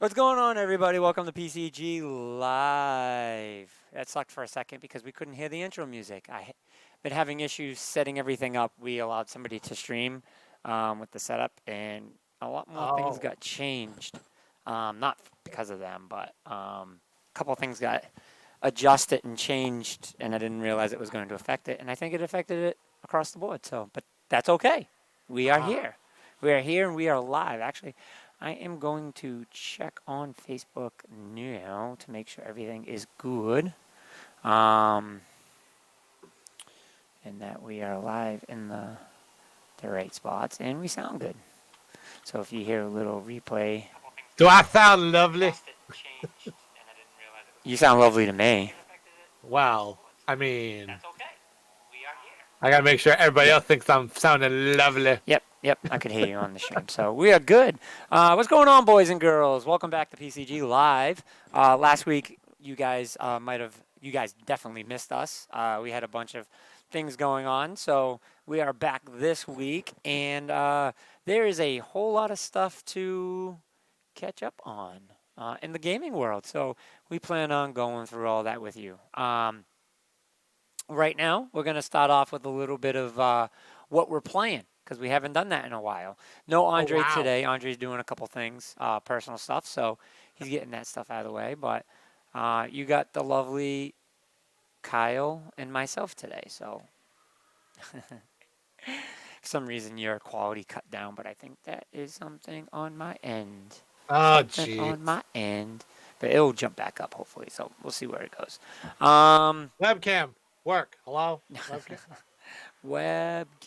What's going on, everybody? Welcome to PCG Live. That sucked for a second because we couldn't hear the intro music. I've been having issues setting everything up. We allowed somebody to stream with the setup, and a lot more things Oh, got changed. Not because of them, but a couple things got adjusted and changed, and I didn't realize it was going to affect it. And I think it affected it across the board. So, but that's okay. We are ah, here. We are here, and we are live. Actually, I am going to check on Facebook now to make sure everything is good. Um, and that we are live in the right spots and we sound good. So if you hear a little replay, do I sound lovely? you sound lovely to me. Well, I mean, That's okay. We are I gotta make sure everybody here. else thinks I'm sounding lovely. Yep. I could hear you on the stream. So we are good. What's going on, boys and girls? Welcome back to PCG Live. Last week, you guys you guys definitely missed us. We had a bunch of things going on. So we are back this week. And there is a whole lot of stuff to catch up on in the gaming world. So we plan on going through all that with you. Right now, we're going to start off with a little bit of what we're playing because we haven't done that in a while. No Oh Andre wow! today. Andre's doing a couple things, personal stuff, so he's getting that stuff out of the way. But you got the lovely Kyle and myself today. So for some reason your quality cut down, but I think that is something on my end. Oh Something jeez. on my end. But it'll jump back up hopefully. So we'll see where it goes. Um, Webcam work. Hello. Webcam.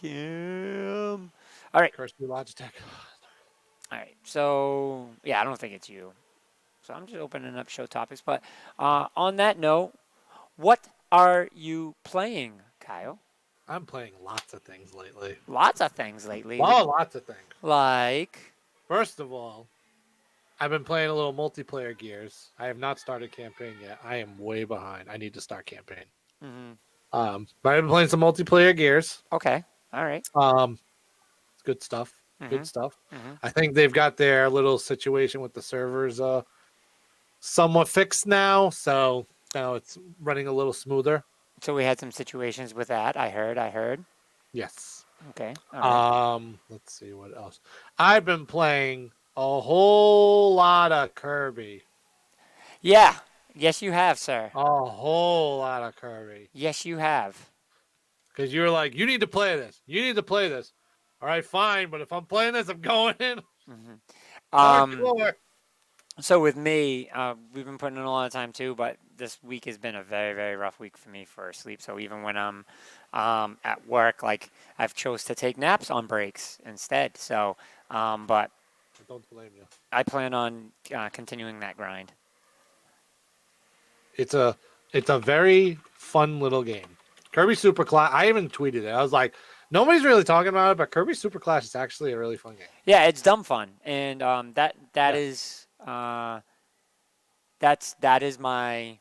Webcam. All right. Curse me, Logitech. All right. So, yeah, I don't think it's you. So I'm just opening up show topics. But on that note, what are you playing, Kyle? I'm playing lots of things lately. Lots of things lately. Oh, lots of things. Like. First of all, I've been playing a little multiplayer Gears. I have not started campaign yet. I am way behind. I need to start campaign. Mm-hmm. But I've been playing some multiplayer Gears. Okay. All right. It's good stuff. Mm-hmm. Good stuff. Mm-hmm. I think they've got their little situation with the servers somewhat fixed now, so now it's running a little smoother. So we had some situations with that. I heard. Yes. Okay. All right. Let's see what else. I've been playing a whole lot of Kirby. Yeah. Yes, you have, sir. A whole lot of Kirby. Yes, you have. Because you were like, you need to play this. You need to play this. All right, fine. But if I'm playing this, I'm going in. Mm-hmm. Hardcore. So with me, we've been putting in a lot of time too, but this week has been a very, very rough week for me for sleep. So even when I'm at work, like I've chose to take naps on breaks instead. So, but I don't blame you. I plan on continuing that grind. It's a very fun little game. Kirby Super Clash. I even tweeted it. I was like, nobody's really talking about it, but Kirby Super Clash is actually a really fun game. Yeah, it's dumb fun, and that Yeah. is that is my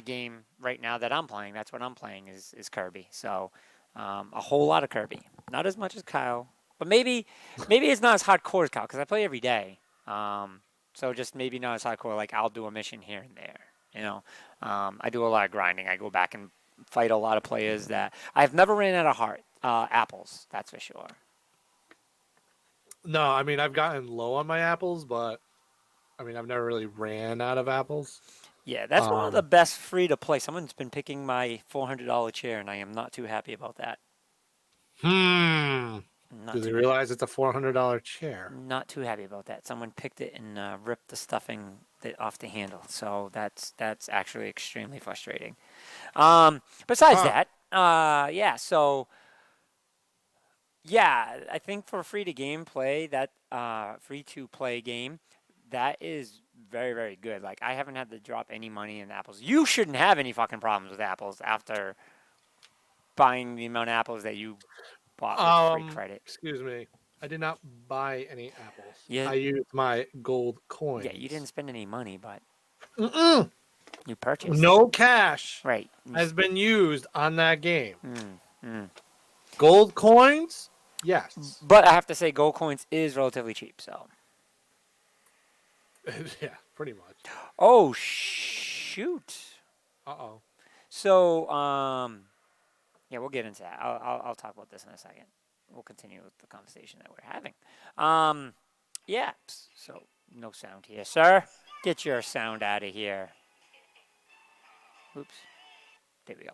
game right now that I'm playing. That's what I'm playing is Kirby. So a whole lot of Kirby, not as much as Kyle, but maybe it's not as hardcore as Kyle because I play every day. So just maybe not as hardcore. Like I'll do a mission here and there. You know, I do a lot of grinding. I go back and fight a lot of players that I've never ran out of heart apples. That's for sure. No, I mean I've gotten low on my apples, but I mean I've never really ran out of apples. Yeah, that's one of the best free to play. Someone's been picking my $400 chair, and I am not too happy about that. Do Not they too realize it's a $400 chair? not too happy about that. Someone picked it and ripped the stuffing off the handle. So that's actually extremely frustrating. Besides Huh. that, yeah. So yeah, I think for free to game play, that free to play game, that is very, very good. Like I haven't had to drop any money in apples. You shouldn't have any fucking problems with apples after buying the amount of apples that you bought with free credit. Excuse me. I did not buy any apples. Yeah, I used my gold yeah, you didn't coins. spend any money, but Mm-mm. you purchased. No cash Right. has been used on that game. Mm. Gold coins? Yes. But I have to say, gold coins is relatively cheap. So Yeah, pretty much. Oh shoot. Uh-oh. So yeah, we'll get into that. I'll talk about this in a second. We'll continue with the conversation that we're having. Yeah. So no sound here, sir. Get your sound out of here. Oops. There we go.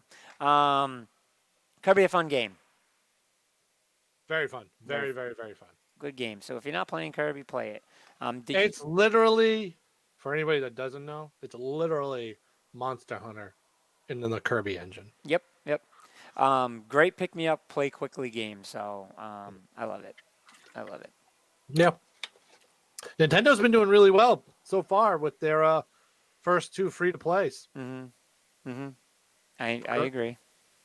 Kirby, a fun game. Very fun. Very Very, very, very fun. good game. So if you're not playing Kirby, play it. Did you? It's literally, for anybody that doesn't know, it's literally Monster Hunter in the Kirby engine. Yep. Yep. Great pick me up, play quickly game. So I love it. I love it. Yeah. Nintendo's been doing really well so far with their first two free-to-plays. Mm-hmm. Mm-hmm. I agree.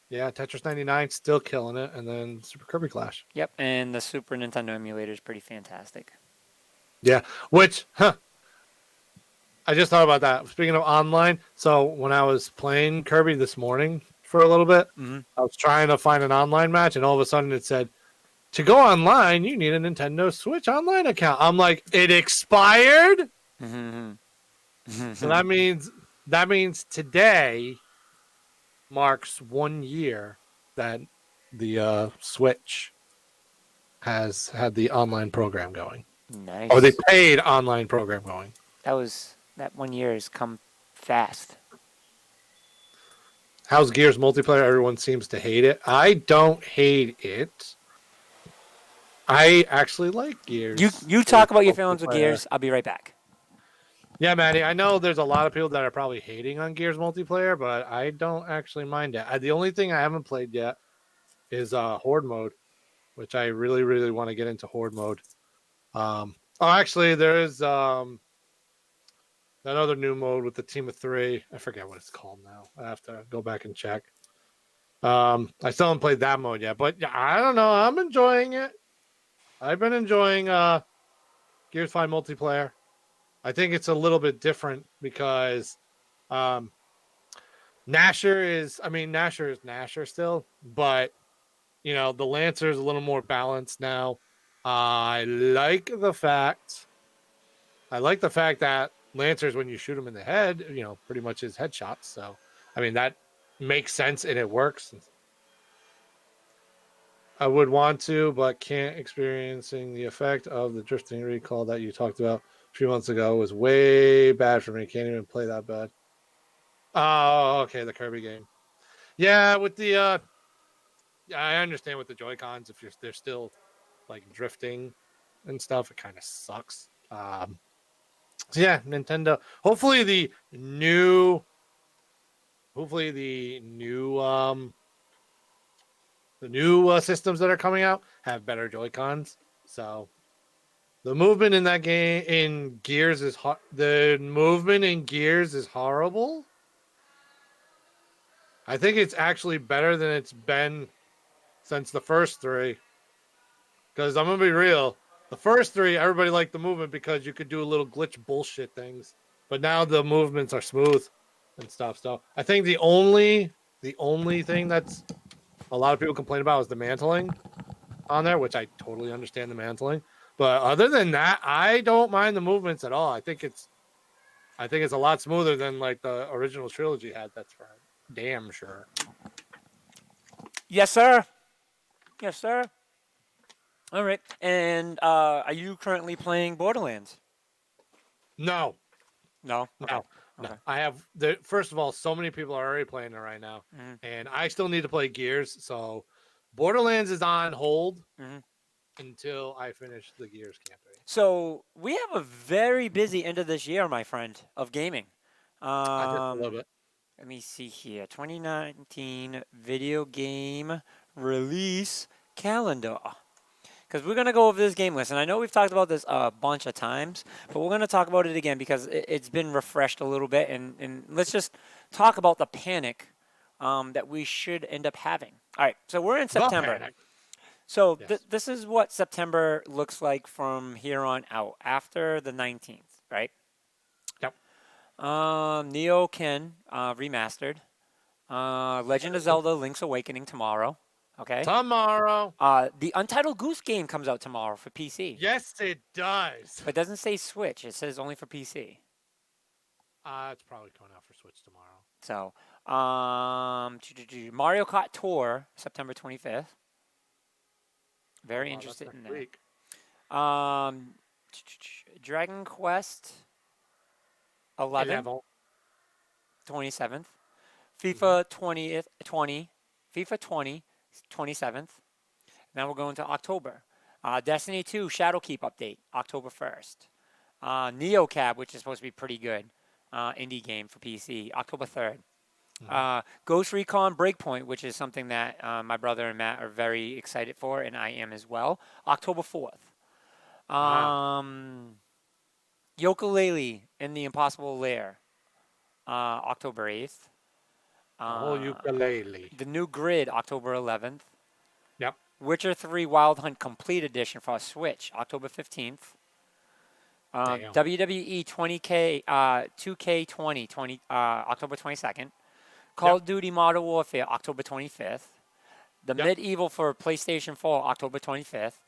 Yeah, Tetris 99 still killing it, and then Super Kirby Clash. Yep. And the Super Nintendo emulator is pretty fantastic. Yeah, which, I just thought about that. Speaking of online, so when I was playing Kirby this morning for a little bit, Mm-hmm. I was trying to find an online match, and all of a sudden it said, to go online, you need a Nintendo Switch online account. I'm like, it expired? Mm-hmm. So that means today marks 1 year that the Switch has had the online program going. Nice. Or the paid online program going. That 1 year has come fast. How's Gears multiplayer? Everyone seems to hate it. I don't hate it. I actually like Gears. You talk about your feelings with Gears. I'll be right back. Yeah, Maddie, I know there's a lot of people that are probably hating on Gears multiplayer, but I don't actually mind it. The only thing I haven't played yet is Horde mode, which I really, really want to get into Horde mode. Actually, there is that other new mode with the team of three. I forget what it's called now. I have to go back and check. I still haven't played that mode yet, but I don't know. I'm enjoying it. I've been enjoying Gears 5 multiplayer. I think it's a little bit different because Nasher is Nasher still, but the Lancer is a little more balanced now. I like the fact that Lancers, when you shoot them in the head, pretty much is headshots. So, that makes sense and it works. I would want to, but can't. Experiencing the effect of the drifting recall that you talked about a few months ago was way bad for me. Can't even play that bad. Oh, okay, the Kirby game. Yeah, with the I understand with the Joy-Cons, if they're still like drifting and stuff, it kind of sucks. So yeah, Nintendo. Hopefully the new systems that are coming out have better Joy-Cons. So the movement in that game in Gears is the movement in Gears is horrible. I think it's actually better than it's been since the first three. Because I'm gonna be real, the first three everybody liked the movement because you could do a little glitch bullshit things. But now the movements are smooth and stuff. So I think the only thing that's a lot of people complain about is the mantling on there, which I totally understand the mantling. But other than that, I don't mind the movements at all. I think it's a lot smoother than like the original trilogy had. That's for damn sure. Yes, sir. Yes, sir. All right. And are you currently playing Borderlands? No, No. Okay. no, no. Okay. I have first of all, so many people are already playing it right now, Mm-hmm. and I still need to play Gears. So Borderlands is on hold Mm-hmm. until I finish the Gears campaign. So we have a very busy end of this year, my friend, of gaming. I just love it. Let me see here. 2019 video game release calendar. Because we're going to go over this game list. And I know we've talked about this a bunch of times, but we're going to talk about it again because it's been refreshed a little bit. And let's just talk about the panic that we should end up having. All right. So we're in September. So Yes. this is what September looks like from here on out after the 19th, right? Yep. Neo Ken remastered. Legend of Zelda: Link's Awakening tomorrow. Okay. Tomorrow. The Untitled Goose Game comes out tomorrow for PC, Yes, it does. but it doesn't say Switch. It says only for PC. It's probably coming out for Switch tomorrow. So, Mario Kart Tour, September 25th. Very Oh, wow, that's interested in next that. week. Um, Dragon Quest It 11, have all. 27th. Mhm. FIFA 20th, 20, FIFA 20, 27th. Now we're going to October. Destiny 2 Shadowkeep update, October 1st. NeoCab, which is supposed to be pretty good, indie game for PC, October 3rd. Mhm. Ghost Recon Breakpoint, which is something that my brother and Matt are very excited for, and I am as well, October 4th. Ah. Yooka-Laylee in the Impossible Lair, October 8th. The whole ukulele. The new Grid, October 11th. Yep. Witcher 3 Wild Hunt Complete Edition for Switch, October 15th. Damn. WWE 20K, 2K20, October 22nd. Call Yep. of Duty Modern Warfare, October 25th. The Yep. Medieval for PlayStation 4, October 25th.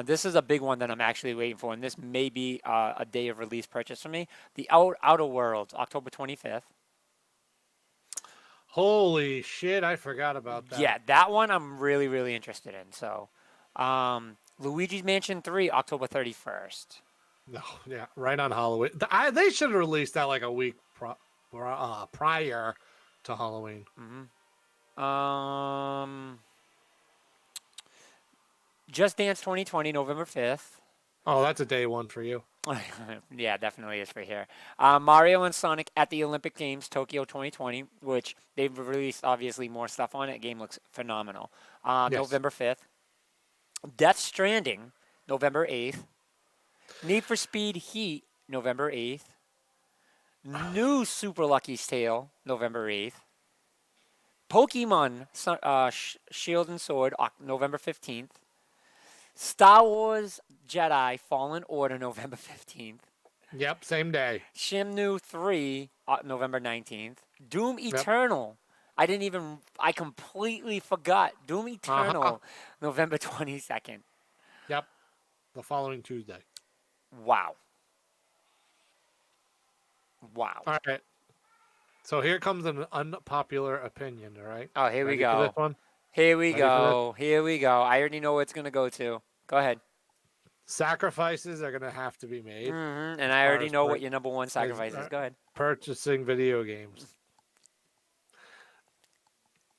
This is a big one that I'm actually waiting for, and this may be a day of release purchase for me. The Outer Worlds, October 25th. Holy shit! I forgot about Yeah, that. that one I'm really, really interested in. So, Luigi's Mansion 3, October 31st. No, yeah, right on Halloween. They should have released that like a week prior to Halloween. Um, Just Dance 2020, November 5th. Oh, that's a day one for you. Yeah, definitely is for here. Mario and Sonic at the Olympic Games Tokyo 2020, which they've released obviously more stuff on it. Game looks phenomenal. Yes. November 5th. Death Stranding, November 8th. Need for Speed Heat, November 8th. New Super Lucky's Tale, November 8th. Pokemon Shield and Sword, November 15th. Star Wars Jedi Fallen Order, November 15th. Yep, same day. Shimnu 3, November 19th. Doom Yep. Eternal. I completely forgot. Doom Uh-huh. Eternal, November 22nd. Yep. The following Tuesday. Wow. Wow. All right. So here comes an unpopular opinion, all right? Oh, here we Ready for this go. one? Here we Ready for this? go. Here we go. I already know where it's going to go to. Go ahead. Sacrifices are going to have to be made And as I far already as know what your number one sacrifice is. as Go ahead. purchasing video games.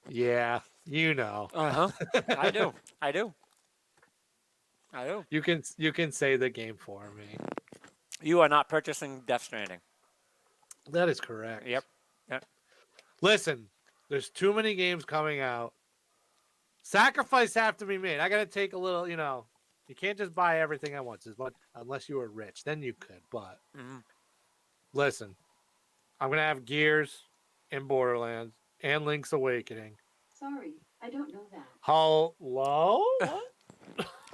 Yeah, you know. Uh huh. I do. I do. I do. You can say the game for me. You are not purchasing Death Stranding. That is correct. Yep. Yep. Listen, there's too many games coming out. Sacrifice have to be made. I got to take a little, you can't just buy everything at once, unless you were rich. Then you could. But listen, I'm going to have Gears and Borderlands and Link's Awakening. Sorry, I don't know that. Hello? What?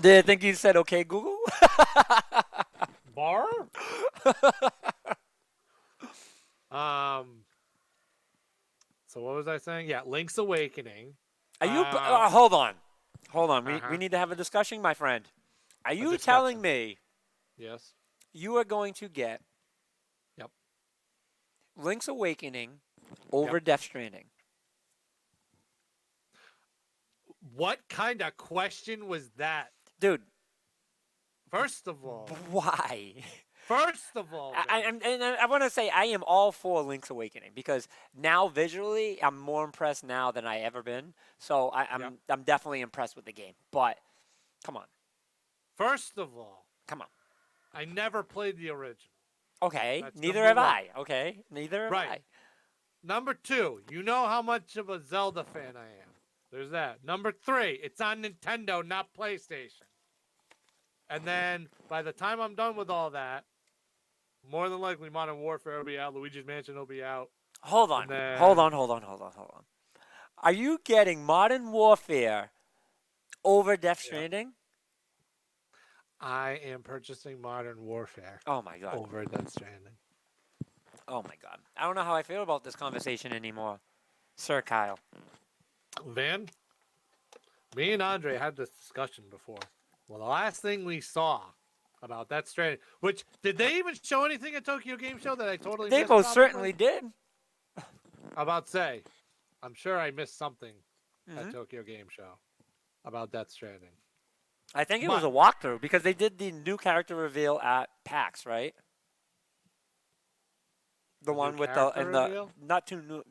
Did I think you said okay, Google? Bar? So what was I saying? Yeah, Link's Awakening. Are you? Hold on. Hold on. Uh-huh. We need to have a discussion, my friend. Are you discussion. telling me Yes. you are going to get Yep. Link's Awakening over Yep. Death Stranding? What kind of question was that? Dude, First of all, why? man. I want to say I am all for Link's Awakening because now visually I'm more impressed now than I ever been. So I'm definitely impressed with the game. But come on, First of all, come on. I never played the original. Okay, That's neither number have one. I. Okay, neither have Right. Number two, you know how much of a Zelda fan I am. There's that. Number three, it's on Nintendo, not PlayStation. And then by the time I'm done with all that, more than likely Modern Warfare will be out, Luigi's Mansion will be out. I. Hold on. then- Hold on. Are you getting Modern Warfare over Death Stranding? I am purchasing Modern Warfare Oh my god. over Death Stranding. Oh my god. I don't know how I feel about this conversation anymore, Sir Kyle. Van, Me and Andre had this discussion before. Well, the last thing we saw about that Stranding, which did they even show anything at Tokyo Game Show that I totally They missed? most Probably. certainly did. About to say, I'm sure I missed something at Hmm. Tokyo Game Show about Death Stranding. I think it was But a walkthrough because they did the new character reveal at PAX, right? The a new one with the character and the reveal? not too new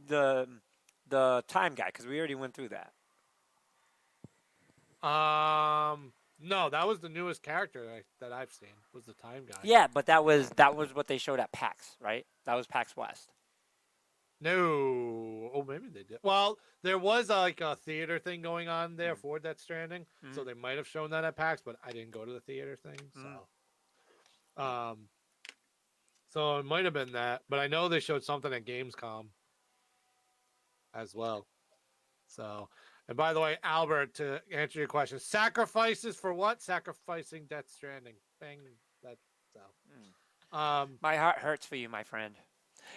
the time guy because we already went through that. No, that was the newest character that I've seen. Was the Time Guy? Yeah, but that was what they showed at PAX, right? That was PAX West. No. Oh, maybe they did. Well, there was like a theater thing going on there for Death Stranding, so they might have shown that at PAX, but I didn't go to the theater thing, so it might have been that. But I know they showed something at Gamescom as well. So, and by the way, Albert, to answer your question, sacrifices for what? Sacrificing Death Stranding. Bang. That so. My heart hurts for you, my friend.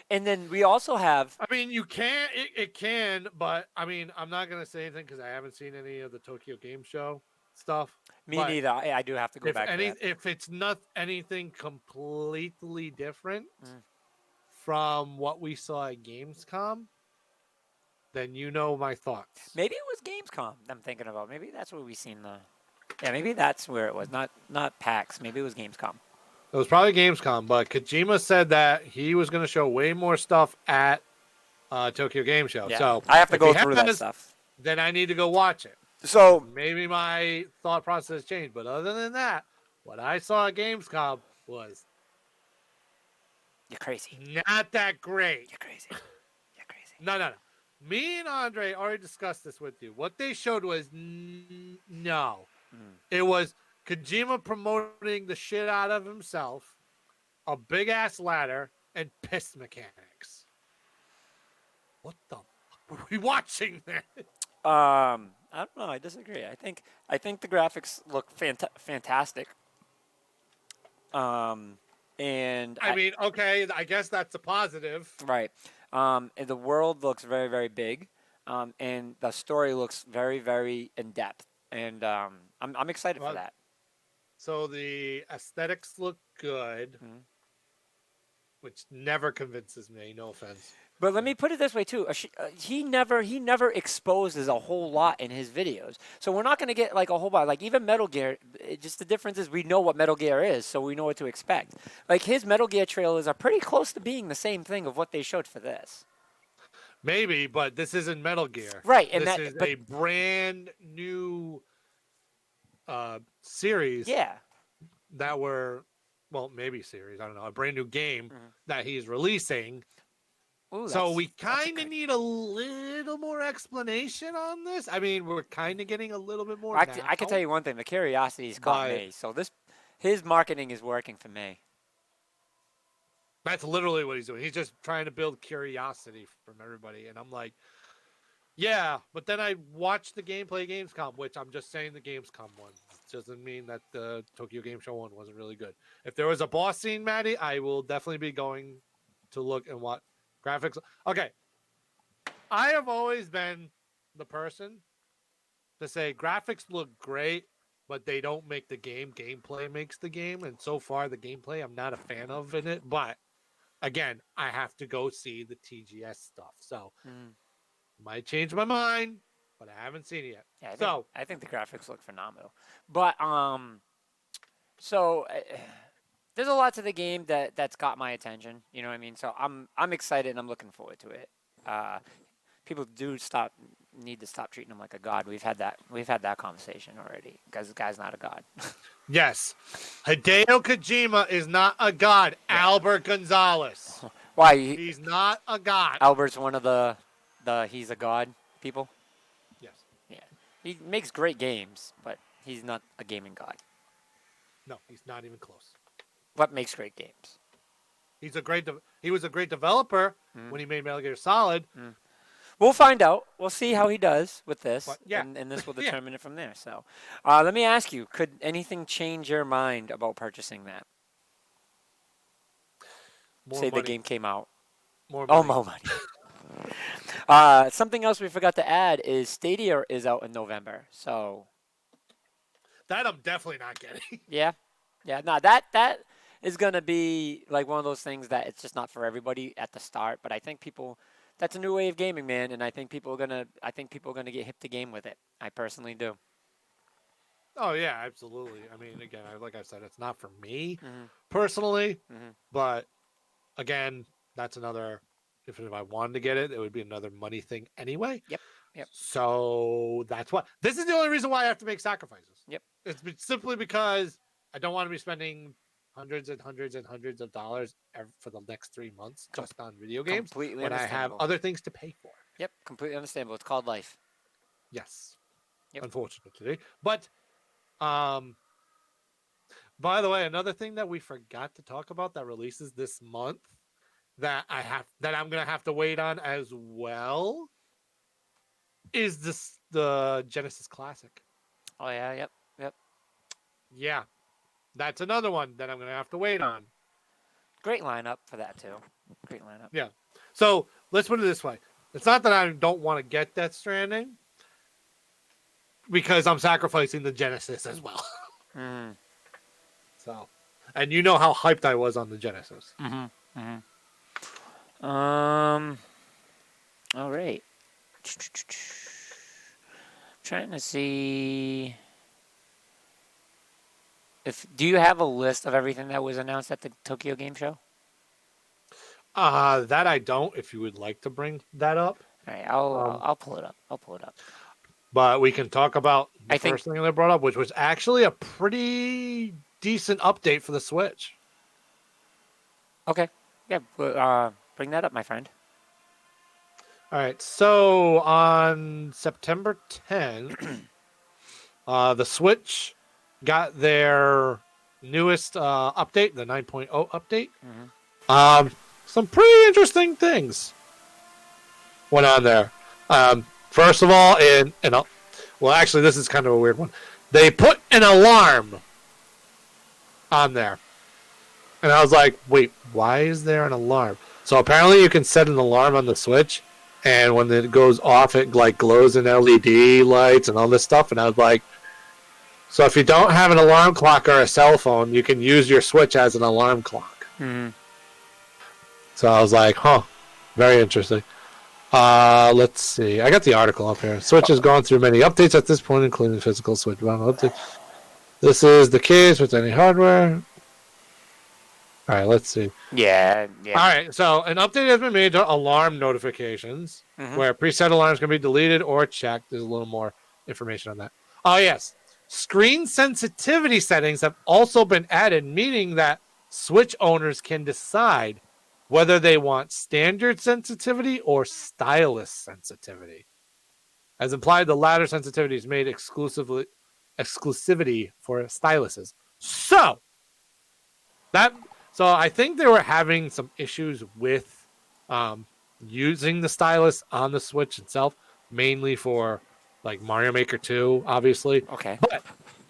And then we also have I mean, you can. It can, but I mean, I'm not gonna say anything because I haven't seen any of the Tokyo Game Show stuff. me But neither. I do have to go if back to that. if it's not anything completely different from what we saw at Gamescom, then you know my thoughts. Maybe it was Gamescom. I'm thinking about. Maybe that's where we seen the. Yeah, maybe that's where it was. Not PAX. Maybe it was Gamescom. It was probably Gamescom, but Kojima said that he was going to show way more stuff at Tokyo Game Show. Yeah, So I have to if go he through that has, stuff. then I need to go watch it. So Maybe my thought process changed, but other than that, what I saw at Gamescom was you're crazy. not that great. You're crazy. You're crazy. No. Me and Andre already discussed this with you. What they showed was no. It was Kojima promoting the shit out of himself, a big ass ladder, and piss mechanics. What the fuck were we watching there? I don't know. I disagree. I think the graphics look fantastic. And I mean, okay, I guess that's a positive. right. And the world looks very, very big, and the story looks very, very in depth. And I'm excited for that. So the aesthetics look good, which never convinces me. No offense. But let me put it this way too: he never exposes a whole lot in his videos, so we're not going to get like a whole lot. Like even Metal Gear, just the difference is we know what Metal Gear is, so we know what to expect. Like his Metal Gear trailers are pretty close to being the same thing of what they showed for this. Maybe, but this isn't Metal Gear, right? And this is a brand new series. Yeah. That were, well, maybe series. I don't know, a brand new game that he's releasing. Ooh, so we kind of need a little more explanation on this. I mean, we're kind of getting a little bit more. I can tell you one thing: the curiosity's caught me. So his marketing is working for me. That's literally what he's doing. He's just trying to build curiosity from everybody, and I'm like, yeah. But then I watched the gameplay Gamescom, which I'm just saying the Gamescom one. It doesn't mean that the Tokyo Game Show one wasn't really good. If there was a boss scene, Maddie, I will definitely be going to look and what graphics. Okay. I have always been the person to say graphics look great, but they don't make the game. Gameplay makes the game. And so far, the gameplay I'm not a fan of in it. But again, I have to go see the TGS stuff. So might change my mind, but I haven't seen it yet. Yeah, I think the graphics look phenomenal. But so there's a lot to the game that's got my attention. You know what I mean? So I'm excited and I'm looking forward to it. People need to stop treating him like a god. We've had that conversation already because the guy's not a god. Yes, Hideo Kojima is not a god. Yeah. Albert Gonzalez. Why? He's not a god. Albert's one of the he's a god people. Yes. Yeah. He makes great games, but he's not a gaming god. No, he's not even close. What makes great games? He was a great developer when he made Metal Gear Solid. We'll find out. We'll see how he does with this, yeah. and this will determine it from there. So, let me ask you: could anything change your mind about purchasing that? More Say money. the game came out. More money. More money. Something else we forgot to add is Stadia is out in November. So That I'm definitely not getting. yeah, yeah. No, that is gonna be like one of those things that it's just not for everybody at the start. But I think people, that's a new way of gaming, man, and I think people are gonna get hip to game with it. I personally do. Oh yeah, absolutely. I mean, again, like I said, it's not for me Hmm. personally, Hmm. but again, that's another. If I wanted to get it, it would be another money thing anyway. Yep. Yep. So that's what. This is the only reason why I have to make sacrifices. Yep. Simply because I don't want to be spending hundreds and hundreds and hundreds of dollars for the next 3 months Com- just on video games completely when I have understandable. other things to pay for. Yep. Completely understandable. It's called life. Yes, Yep. unfortunately. But um, by the way, another thing that we forgot to talk about that releases this month that I'm gonna have to wait on as well is the Genesis Classic. Oh yeah. Yep. Yep. Yeah, that's another one that I'm gonna have to wait on. Great lineup for that too. Great lineup. Yeah. So let's put it this way: it's not that I don't want to get Death Stranding because I'm sacrificing the Genesis as well. Mm. So, and you know how hyped I was on the Genesis. Mm-hmm. Mm-hmm. All right. Trying to see if do you have a list of everything that was announced at the Tokyo Game Show? That I don't. If you would like to bring that up, All right, I'll um, I'll pull it up. I'll pull it up. but we can talk about the I think first thing they brought up, which was actually a pretty decent update for the Switch. okay. Yeah, bring that up, my friend. All right, so on September 10th, the Switch got their newest update, the 9.0 update. Hmm. Some pretty interesting things went on there. First of all, well, actually, this is kind of a weird one. They put an alarm on there, and I was like, "Wait, why is there an alarm?" So apparently, you can set an alarm on the Switch, and when it goes off, it like glows in LED lights and all this stuff. And I was like, "So if you don't have an alarm clock or a cell phone, you can use your Switch as an alarm clock." Hmm. So I was like, "Huh, very interesting." Let's see. I got the article up here. Switch has gone through many updates at this point, including physical Switch update. This is the case with any hardware. All right, let's see. Yeah, yeah. All right, so an update has been made to alarm notifications, Hmm. where preset alarms can be deleted or checked. There's a little more information on that. Oh, yes. Screen sensitivity settings have also been added, meaning that Switch owners can decide whether they want standard sensitivity or stylus sensitivity. As implied, the latter sensitivity is made exclusivity for styluses. That so I think they were having some issues with using the stylus on the Switch itself, mainly for like Mario Maker 2, obviously. Okay. But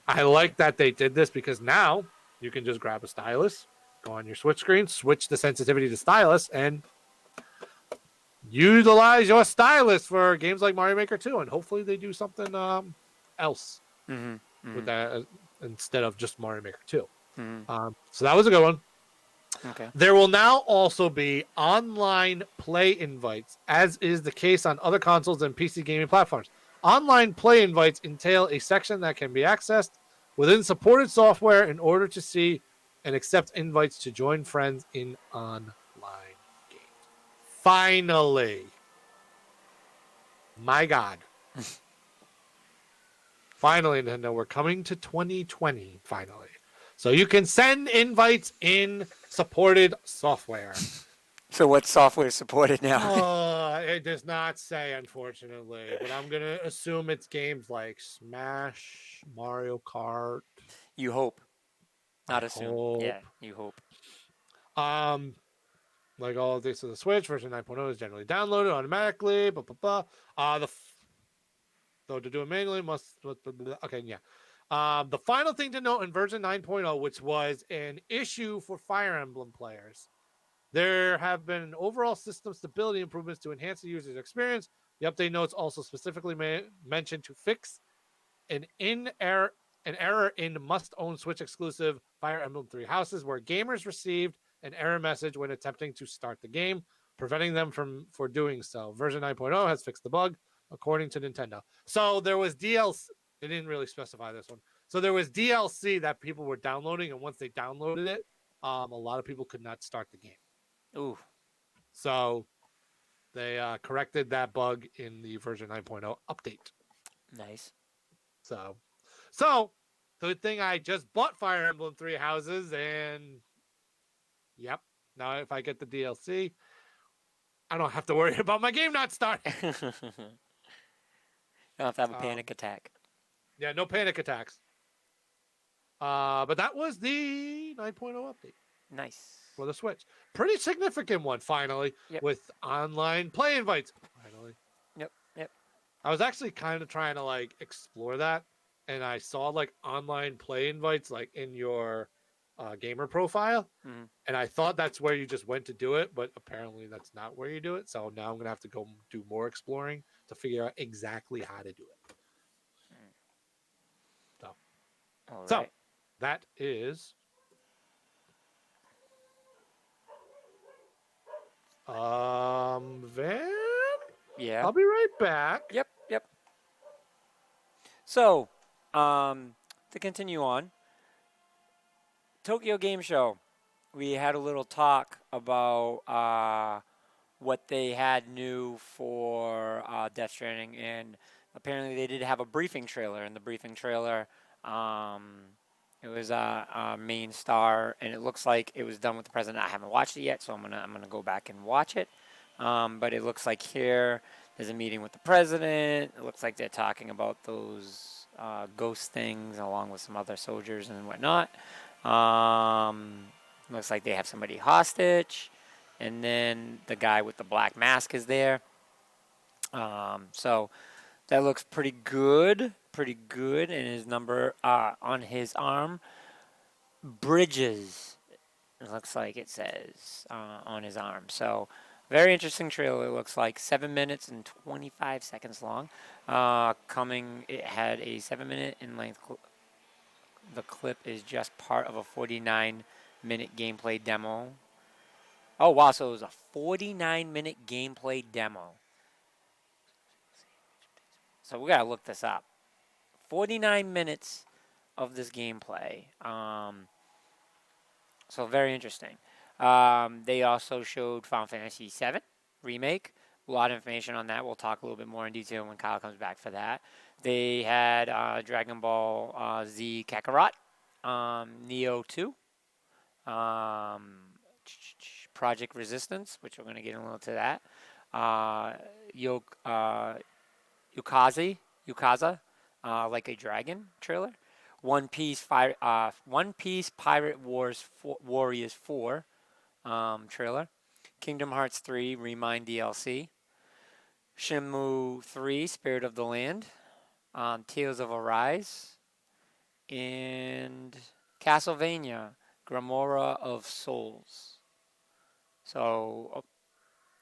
I like that they did this because now you can just grab a stylus, go on your Switch screen, switch the sensitivity to stylus, and utilize your stylus for games like Mario Maker 2. And hopefully they do something else Hmm. with Hmm. that instead of just Mario Maker 2. Hmm. So that was a good one. Okay. There will now also be online play invites, as is the case on other consoles and PC gaming platforms. Online play invites entail a section that can be accessed within supported software in order to see and accept invites to join friends in online games. Finally. My God. Finally, Nintendo, we're coming to 2020, finally. So you can send invites in supported software. So what software is supported now? It does not say, unfortunately, but I'm going to assume it's games like Smash, Mario Kart. You hope, I not assume. Yeah, hope. you hope. Um, like all of this of the Switch, version 9.0 is generally downloaded automatically. Blah, blah, blah. Though to do it manually must. Okay, yeah. The final thing to note in version 9.0, which was an issue for Fire Emblem players, There have been overall system stability improvements to enhance the user's experience. The update notes also specifically mentioned to fix an error in must-own Switch exclusive Fire Emblem Three Houses, where gamers received an error message when attempting to start the game, preventing them for doing so. Version 9.0 has fixed the bug, according to Nintendo. So there was DLC. They didn't really specify this one. So there was DLC that people were downloading, and once they downloaded it, a lot of people could not start the game. Ooh, So they corrected that bug in the version 9.0 update. nice. So good thing I just bought Fire Emblem Three Houses, and yep. Now if I get the DLC, I don't have to worry about my game not starting. You don't have to have a panic attack. Yeah, no panic attacks. But that was the 9.0 update Nice. for the Switch. Pretty significant one, finally, Yep. with online play invites. Finally. Yep. I was actually kind of trying to like explore that, and I saw like online play invites like in your gamer profile, Mhm. and I thought that's where you just went to do it, but apparently that's not where you do it. So now I'm gonna have to go do more exploring to figure out exactly how to do it. All So right. that is Van. Yeah. I'll be right back. Yep. So, to continue on, Tokyo Game Show, we had a little talk about what they had new for Death Stranding, and apparently they did have a briefing trailer. And the briefing trailer, it was a main star, and it looks like it was done with the president. I haven't watched it yet, so I'm gonna go back and watch it. But it looks like here there's a meeting with the president. It looks like they're talking about those ghost things along with some other soldiers and whatnot. Looks like they have somebody hostage, and then the guy with the black mask is there. So that looks pretty good, and his number on his arm, Bridges. It looks like it says on his arm. So very interesting trailer. It looks like 7 minutes and 25 seconds long. It had a 7 minute in length. The clip is just part of a 49-minute gameplay demo. Oh, wow. So it was a 49-minute gameplay demo. So we got to look this up. 49 minutes of this gameplay. So very interesting. They also showed Final Fantasy VII Remake. A lot of information on that. We'll talk a little bit more in detail when Kyle comes back for that. They had Dragon Ball Z Kakarot, Neo 2, Project Resistance, which we're going to get a little to that. Yukaza, like a dragon trailer. One Piece Pirate Warriors 4 trailer. Kingdom Hearts 3 Remind DLC. Shenmue 3 Spirit of the Land. Tales of Arise. And Castlevania Grimoire of Souls. So,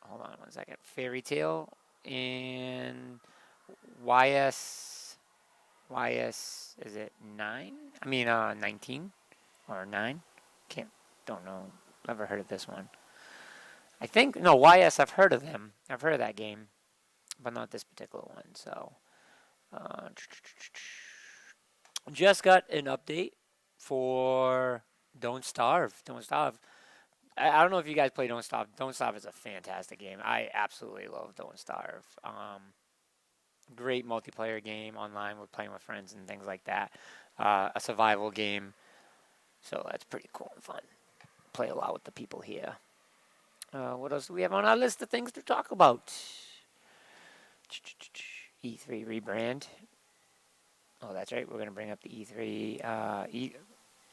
hold on 1 second. Fairy Tale and YS, is it 9? I mean, 19 or 9? Don't know. Never heard of this one. I think, no, YS, I've heard of them. I've heard of that game, but not this particular one. So, just got an update for Don't Starve. Don't Starve. I don't know if you guys play Don't Starve. Don't Starve is a fantastic game. I absolutely love Don't Starve. Great multiplayer game online with playing with friends and things like that. A survival game. So that's pretty cool and fun. Play a lot with the people here. What else do we have on our list of things to talk about? E3 rebrand. Oh, that's right. We're going to bring up the E3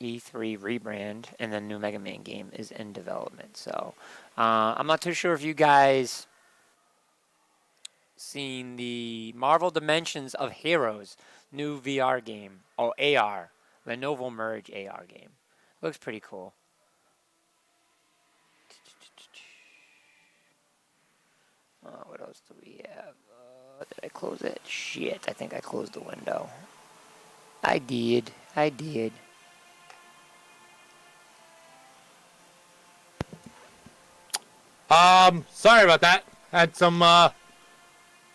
rebrand, and the new Mega Man game is in development. So I'm not too sure if you guys seen the Marvel Dimensions of Heroes new VR game, or AR, Lenovo Merge AR game. Looks pretty cool. What else do we have? Did I close it? Shit, I think I closed the window. I did. Sorry about that. Had some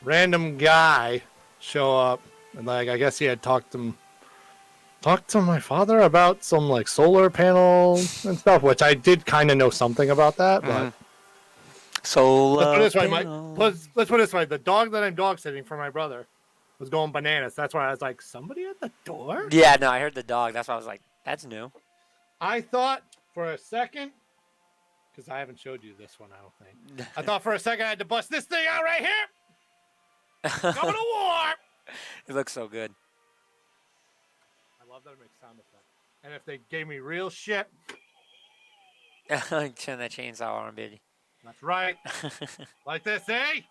random guy show up, and like I guess he had talked to my father about some like solar panels and stuff, which I did kind of know something about that, but Solar let's put it this way, panel. let's put it this way: the dog that I'm dog sitting for my brother was going bananas. That's why I was like, somebody at the door. Yeah, no, I heard the dog. That's why I was like, that's new. I thought for a second, because I haven't showed you this one, I don't think. I thought for a second I had to bust this thing out right here. Coming to war. It looks so good. I love that it makes sound effects. And if they gave me real shit, Turn that chainsaw on, baby. that's right. Like this, eh?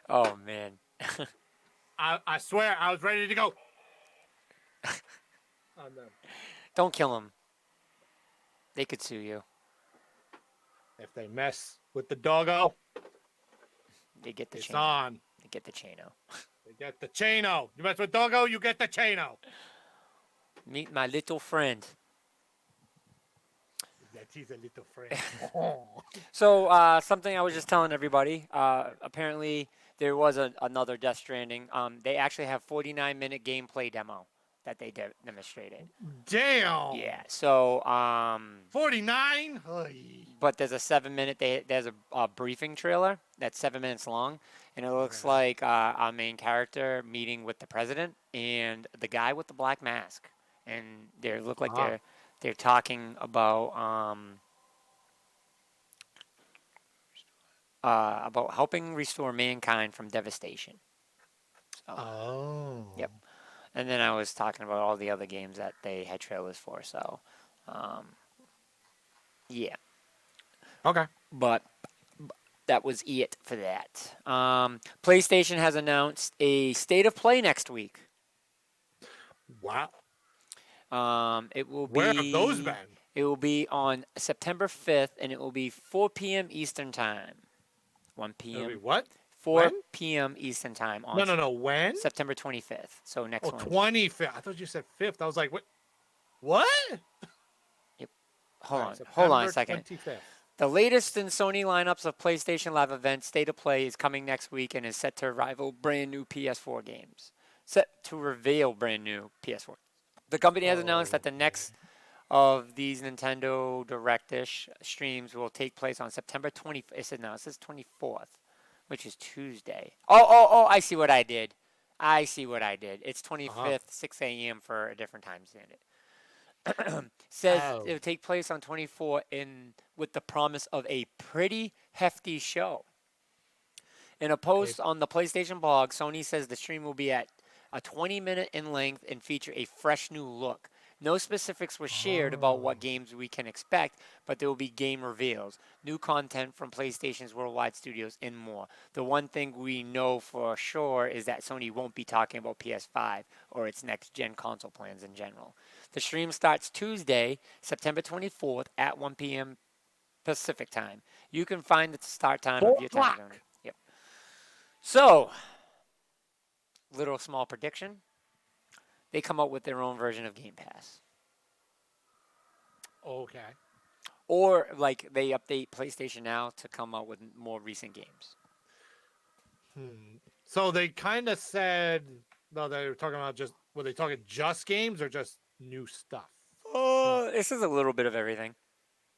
Oh man. I swear I was ready to go. On them. Don't kill him. They could sue you. If they mess with the doggo, They get the it's chain. on. They get the chaino. They get the chaino. You mess with doggo, you get the chaino. Meet my little friend. That is a little friend. So something I was just telling everybody. Apparently there was another Death Stranding. They actually have 49-minute gameplay demo that they demonstrated. Damn. Yeah. So 49. but there's a 7-minute. There's a briefing trailer that's 7 minutes long, and it looks like our main character meeting with the president and the guy with the black mask, and they look like they're talking about helping restore mankind from devastation. So, Oh. Yep. And then I was talking about all the other games that they had trailers for. So, yeah. Okay. But that was it for that. PlayStation has announced a state of play next week. Wow. It will be. Where have those been? It will be on September 5th, and it will be 4 p.m. Eastern Time. 1 p.m. It'll be what? 4 When? p.m. Eastern Time on No. When? September 25th. So next one. 25th. I thought you said 5th. I was like, what? What? Yep. Hold on a September second. 25th. The latest in Sony lineups of PlayStation Live events, State of Play, is coming next week and is set to rival brand new PS4 games. Set to reveal brand new PS4. The company has announced that the next of these Nintendo Direct-ish streams will take place on September 20th. It says 24th, which is Tuesday. Oh, I see what I did. It's 25th, 6 a.m. for a different time standard. Says it will take place on 24 with the promise of a pretty hefty show. In a post on the PlayStation blog, Sony says the stream will be at a 20-minute in length and feature a fresh new look. No specifics were shared about what games we can expect, but there will be game reveals, new content from PlayStation's worldwide studios, and more. The one thing we know for sure is that Sony won't be talking about PS5 or its next-gen console plans in general. The stream starts Tuesday, September 24th at 1 p.m. Pacific time. You can find the start time of your time zone. Yep. So, little small prediction. They come out with their own version of Game Pass. Okay. Or, like, they update PlayStation Now to come out with more recent games. So they kind of said, no, they were talking about were they talking just games or just new stuff? This is a little bit of everything.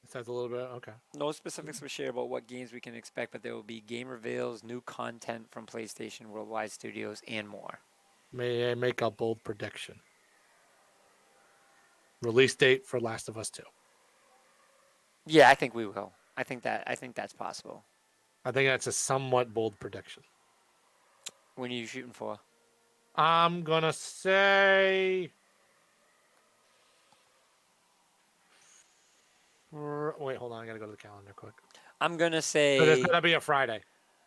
It says a little bit, okay. No specifics were shared about what games we can expect, but there will be game reveals, new content from PlayStation Worldwide Studios, and more. May I make a bold prediction? Release date for Last of Us 2. Yeah, I think we will. I think that's possible. I think that's a somewhat bold prediction. When are you shooting for? I'm gonna say. Wait, hold on. I gotta go to the calendar quick. I'm gonna say. So it's gonna be a Friday.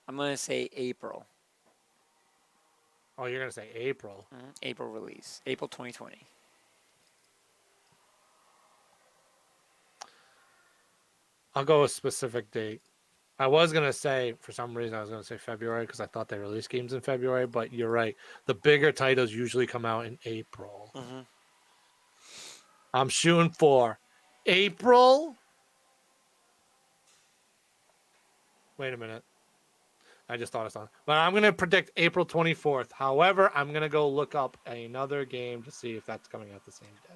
I'm gonna say April. Oh, you're gonna say April. April release. April 2020. I'll go a specific date. I was gonna say, for some reason, I was gonna say February because I thought they released games in February. But you're right. The bigger titles usually come out in April. Mm-hmm. I'm shooting for April. Wait a minute. I just thought of something. But I'm gonna predict April 24th. However, I'm gonna go look up another game to see if that's coming out the same day.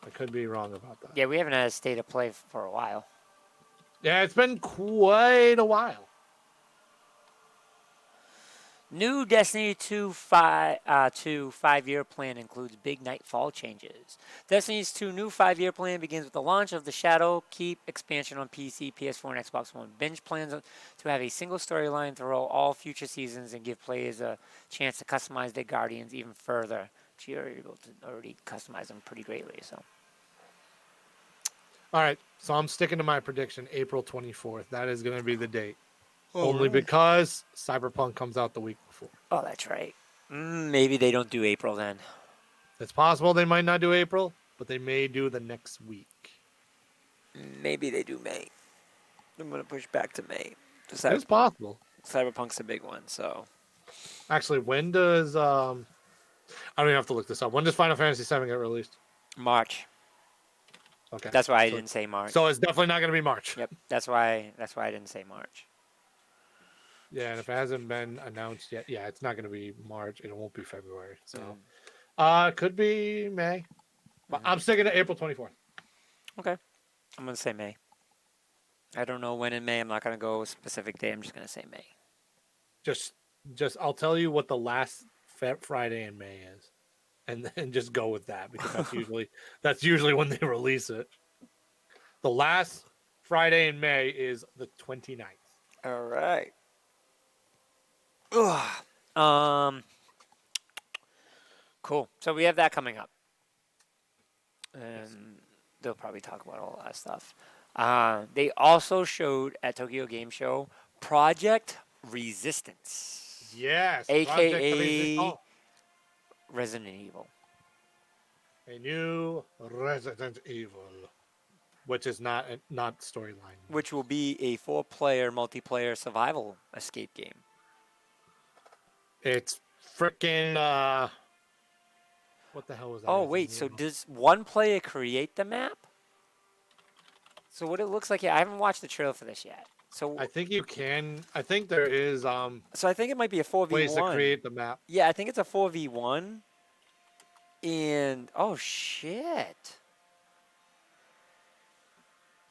I could be wrong about that. Yeah, we haven't had a state of play for a while. Yeah, it's been quite a while. New Destiny 2 5-year plan includes big Nightfall changes. Destiny's 2 new 5-year plan begins with the launch of the Shadow Keep expansion on PC, PS4, and Xbox One. Binge plans to have a single storyline throughout all future seasons and give players a chance to customize their Guardians even further. You're able to already customize them pretty greatly. So, All right, so I'm sticking to my prediction, April 24th. That is going to be the date. All Only right. because Cyberpunk comes out the week before. Oh, that's right. Maybe they don't do April then. It's possible they might not do April, but they may do the next week. Maybe they do May. I'm gonna push back to May. It's possible. Cyberpunk's a big one, so Actually, when does I don't even have to look this up. When does Final Fantasy VII get released? March. Okay, That's why I so, didn't say March. So it's definitely not going to be March. Yep. That's why I didn't say March. Yeah, and if it hasn't been announced yet, yeah, it's not going to be March. It won't be February. So, could be May. But I'm sticking to April 24th. Okay. I'm gonna say May. I don't know when in May. I'm not gonna go a specific day. I'm just gonna say May. Just I'll tell you what the last Friday in May is, and then just go with that because that's usually when they release it. The last Friday in May is the 29th. All right. Ugh. Cool. So we have that coming up, and they'll probably talk about all that stuff. They also showed at Tokyo Game Show Project Resistance, Yes, aka Resident Evil. A new Resident Evil, which is not storyline. Which will be a 4-player multiplayer survival escape game. It's freaking what the hell was that? Oh wait, so does one player create the map? So what it looks like, yeah, I haven't watched the trailer for this yet. So I think you can. I think there is so I think it might be a 4v1. ways to create the map. Yeah, I think it's a 4v1. And oh shit.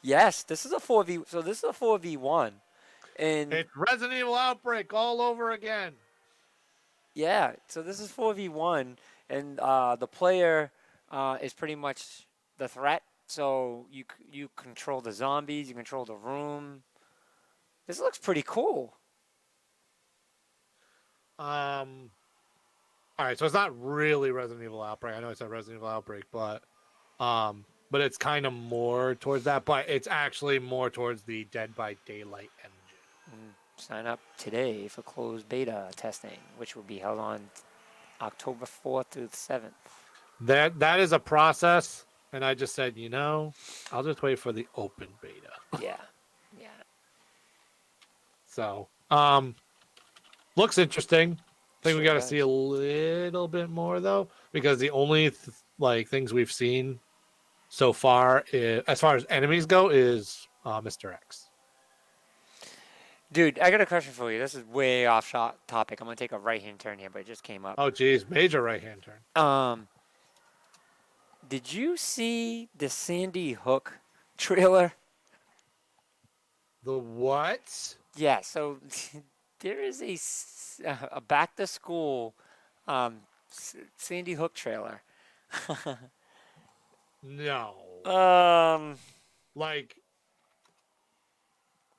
Yes, this is a 4v. So this is a 4v1. And It's Resident Evil Outbreak all over again. yeah, so this is 4v1 and the player is pretty much the threat. So you control the zombies, you control the room. This looks pretty cool. All right, so it's not really Resident Evil Outbreak. I know it's a Resident Evil Outbreak, but it's kind of more towards that. But it's actually more towards the Dead by Daylight engine. Sign up today for closed beta testing, which will be held on October 4th through the 7th. That is a process, and I just said, I'll just wait for the open beta. Yeah. So, looks interesting. I think we got to does. see a little bit more though, because the only things we've seen so far, as far as enemies go, is Mr. X. Dude, I got a question for you. This is way off topic. I'm gonna take a right-hand turn here, but it just came up. Oh, geez, major right-hand turn. Did you see the Sandy Hook trailer? The what? Yeah. So there is a back-to-school Sandy Hook trailer. No. Like,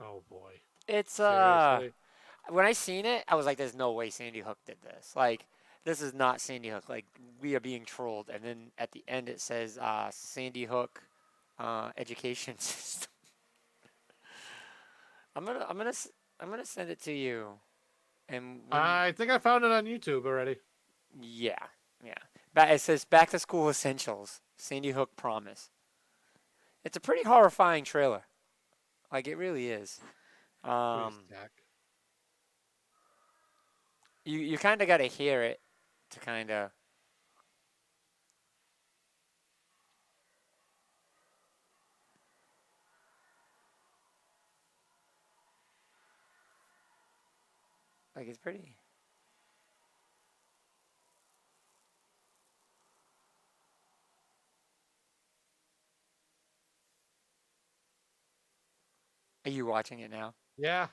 oh boy. It's Seriously? when I seen it, I was like, "There's no way Sandy Hook did this. Like, this is not Sandy Hook. Like, we are being trolled." And then at the end, it says Sandy Hook education system. I'm gonna send it to you. And I think I found it on YouTube already. yeah. But it says back to school essentials. Sandy Hook promise. It's a pretty horrifying trailer. Like it really is. Please, Um, Jack. you kind of got to hear it to kind of. Like it's pretty. Are you watching it now? Yeah.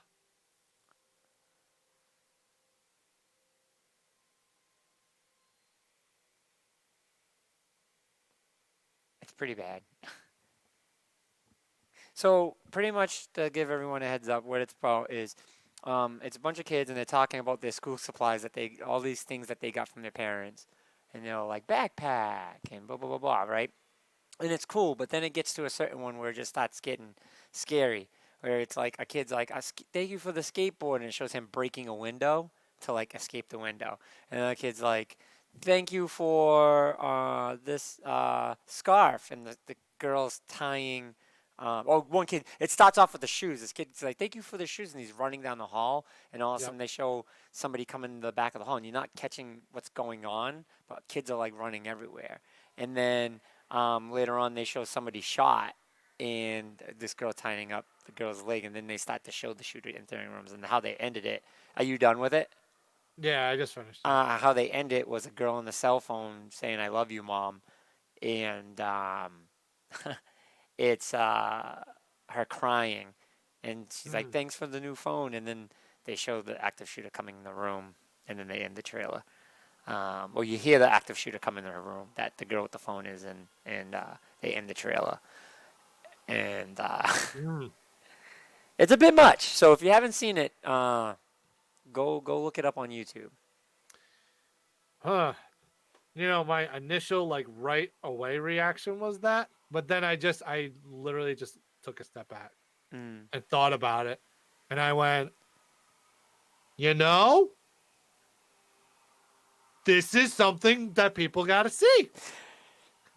It's pretty bad. So pretty much to give everyone a heads up, what it's about is, it's a bunch of kids and they're talking about their school supplies that they, all these things that they got from their parents, and they're like backpack and blah blah blah blah, right? And it's cool, but then it gets to a certain one where it just starts getting scary, where it's like a kid's like, "Thank you for the skateboard," and it shows him breaking a window to like escape the window, and the kid's like, "Thank you for this scarf," and the girl's tying. Oh, one kid. It starts off with the shoes. This kid's like, "Thank you for the shoes," and he's running down the hall. And all of a Yep. sudden, they show somebody coming in the back of the hall, and you're not catching what's going on, but kids are like running everywhere. And then later on, they show somebody shot, and this girl tying up the girl's leg, and then they start to show the shooter entering rooms and how they ended it. Are you done with it? Yeah, I just finished it. How they end it was a girl on the cell phone saying, "I love you, mom," and it's her crying, and she's like, "Thanks for the new phone," and then they show the active shooter coming in the room, and then they end the trailer. Well, you hear the active shooter come in her room that the girl with the phone is in, and they end the trailer, and Mm. it's a bit much. So if you haven't seen it, go look it up on YouTube. Huh. You know, my initial like right away reaction was that, but then I literally just took a step back Mm. and thought about it, and I went, you know, this is something that people got to see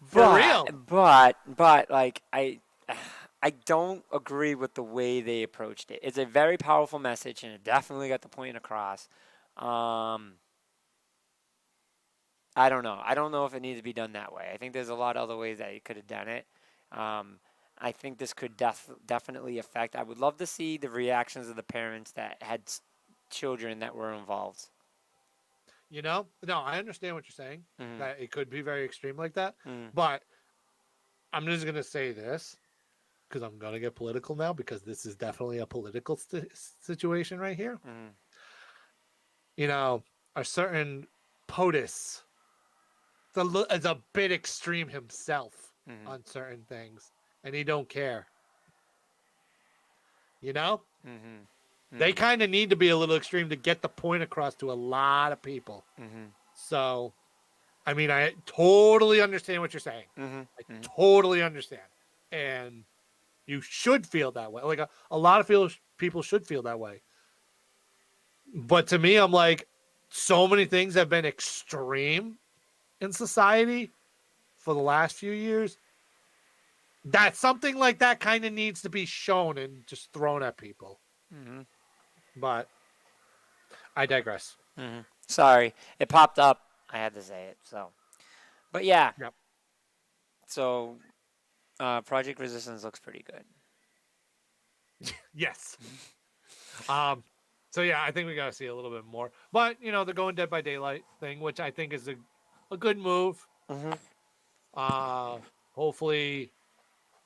for real. But like I don't agree with the way they approached it. It's a very powerful message, and it definitely got the point across. Um, I don't know. I don't know if it needs to be done that way. I think there's a lot of other ways that you could have done it. Um, I think this could definitely affect. I would love to see the reactions of the parents that had children that were involved. You know, no, I understand what you're saying, Mm-hmm. that it could be very extreme like that, Mm-hmm. but I'm just gonna say this because I'm gonna get political now because this is definitely a political situation right here. Mm-hmm. You know, a certain POTUS is a bit extreme himself Mm-hmm. on certain things, and he don't care. You know, Mm-hmm. they Mm-hmm. kind of need to be a little extreme to get the point across to a lot of people. Mm-hmm. So, I mean, I totally understand what you're saying. Mm-hmm. I Mm-hmm. totally understand, and you should feel that way. Like a lot of people should feel that way. But to me, I'm like, so many things have been extreme in society for the last few years that something like that kind of needs to be shown and just thrown at people. Mm-hmm. But I digress. Mm-hmm. Sorry, it popped up. I had to say it. So, but yeah. Yep. So, Project Resistance looks pretty good. Yes. So yeah, I think we got to see a little bit more. But you know, the going Dead by Daylight thing, which I think is a good move. Mm-hmm. Hopefully,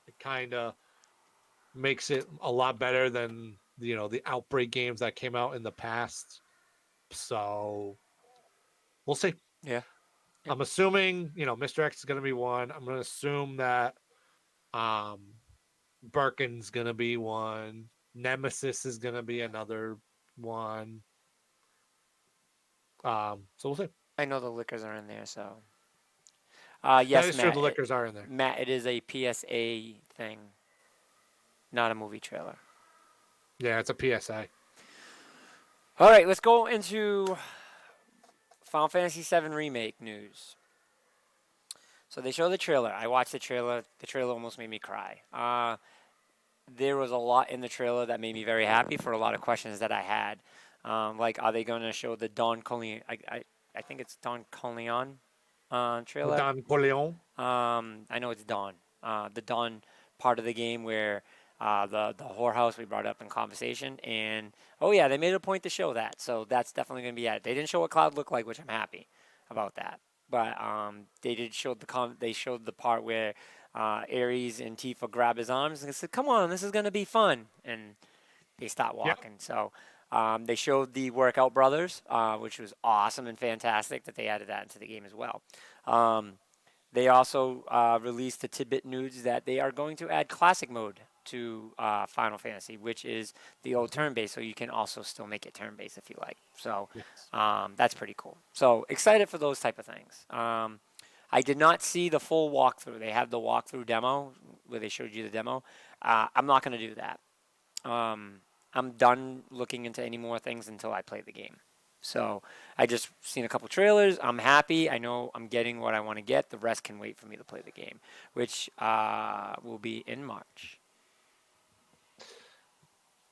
it kind of makes it a lot better than the Outbreak games that came out in the past. So we'll see. Yeah. Yep. I'm assuming Mr. X is going to be one. I'm going to assume that um, Birkin's going to be one. Nemesis is going to be another one. So we'll see. I know the liquors are in there, so. That Yes, is true. Matt. The liquors are in there. Matt, it is a PSA thing, not a movie trailer. Yeah, it's a PSA. All right, let's go into Final Fantasy VII Remake news. So they show the trailer. I watched the trailer. The trailer almost made me cry. There was a lot in the trailer that made me very happy for a lot of questions that I had. Like, are they going to show the Don Corleone? I think it's Don Corleone trailer. Don Corleone. I know it's Dawn. The Dawn part of the game where the whorehouse we brought up in conversation, and oh yeah, they made a point to show that. So that's definitely going to be it. They didn't show what Cloud looked like, which I'm happy about that. But they did show they showed the part where Ares and Tifa grab his arms and said, "Come on, this is going to be fun," and they start Yep. walking. So they showed the Workout Brothers, which was awesome and fantastic that they added that into the game as well. They also released the tidbit news that they are going to add classic mode to Final Fantasy, which is the old turn-based, so you can also still make it turn-based if you like. So Yes. that's pretty cool. So excited for those type of things. I did not see the full walkthrough. They have the walkthrough demo where they showed you the demo. I'm not going to do that. I'm done looking into any more things until I play the game. So I just seen a couple trailers. I'm happy. I know I'm getting what I want to get. The rest can wait for me to play the game, which will be in March.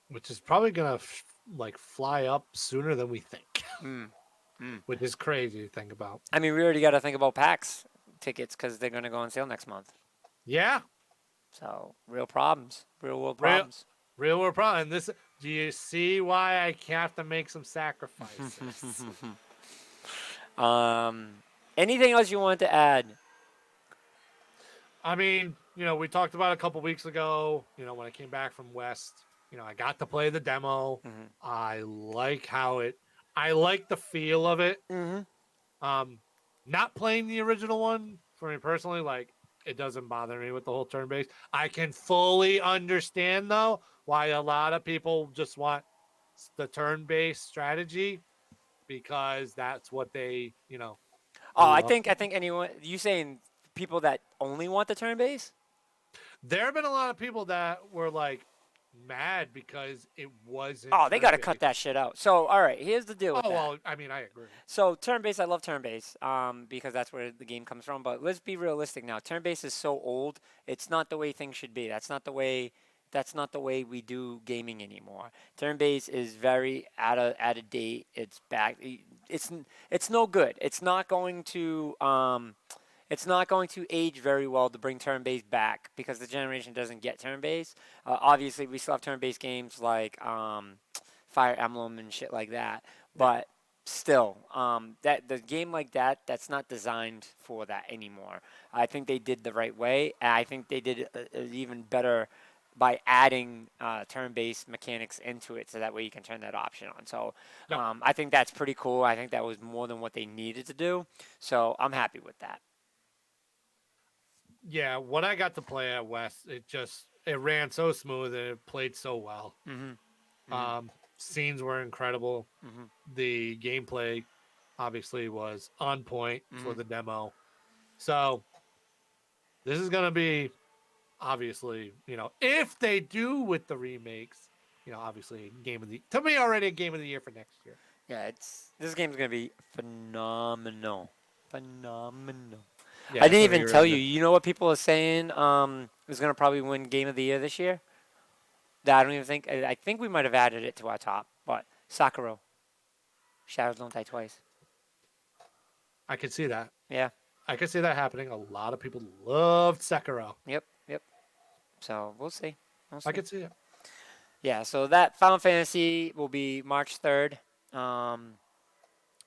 Which is probably gonna fly up sooner than we think, which is crazy to think about. I mean, we already got to think about PAX tickets because they're going to go on sale next month. Yeah, So real problems, real world Real- problems. real world problem. And this, do you see why I have to make some sacrifices? Anything else you want to add? I mean, we talked about a couple weeks ago. When I came back from West, I got to play the demo. Mhm. I like I like the feel of it. Mm-hmm. Not playing the original one for me personally, like it doesn't bother me with the whole turn based. I can fully understand though why a lot of people just want the turn based strategy because that's what they, Oh, grew I up. think anyone you saying people that only want the turn base? There have been a lot of people that were like mad because it wasn't. Oh, they got to turn-based. cut that shit out. So, all right, here's the deal with Oh that. well, I mean, I agree. So turn base, I love turn base, because that's where the game comes from. But let's be realistic now. Turn base is so old; it's not the way things should be. That's not the way. That's not the way we do gaming anymore. Turn base is very out of date. It's back. It's no good. It's not going to age very well to bring turn-based back because the generation doesn't get turn-based. Obviously, we still have turn-based games like Fire Emblem and shit like that, but still, that the game like that's not designed for that anymore. I think they did the right way, and I think they did even better by adding turn-based mechanics into it, so that way you can turn that option on. So Yep. I think that's pretty cool. I think that was more than what they needed to do. So I'm happy with that. Yeah, when I got to play at West, it ran so smooth and it played so well. Mm-hmm. Scenes were incredible. Mm-hmm. The gameplay obviously was on point for Mhm. the demo. So this is gonna be obviously, if they do with the remakes, obviously to me already a game of the year for next year. Yeah, this game's gonna be phenomenal. Phenomenal. Yeah, I it's didn't gonna be even tell really you. good. You know what people are saying? Is gonna probably win Game of the Year this year. That I don't even think. I think we might have added it to our top, but Sakura, Shadows Don't Die Twice. I could see that. Yeah. I could see that happening. A lot of people loved Sekiro. Yep. Yep. So we'll see. We'll see. I could see it. Yeah. So that Final Fantasy will be March 3rd.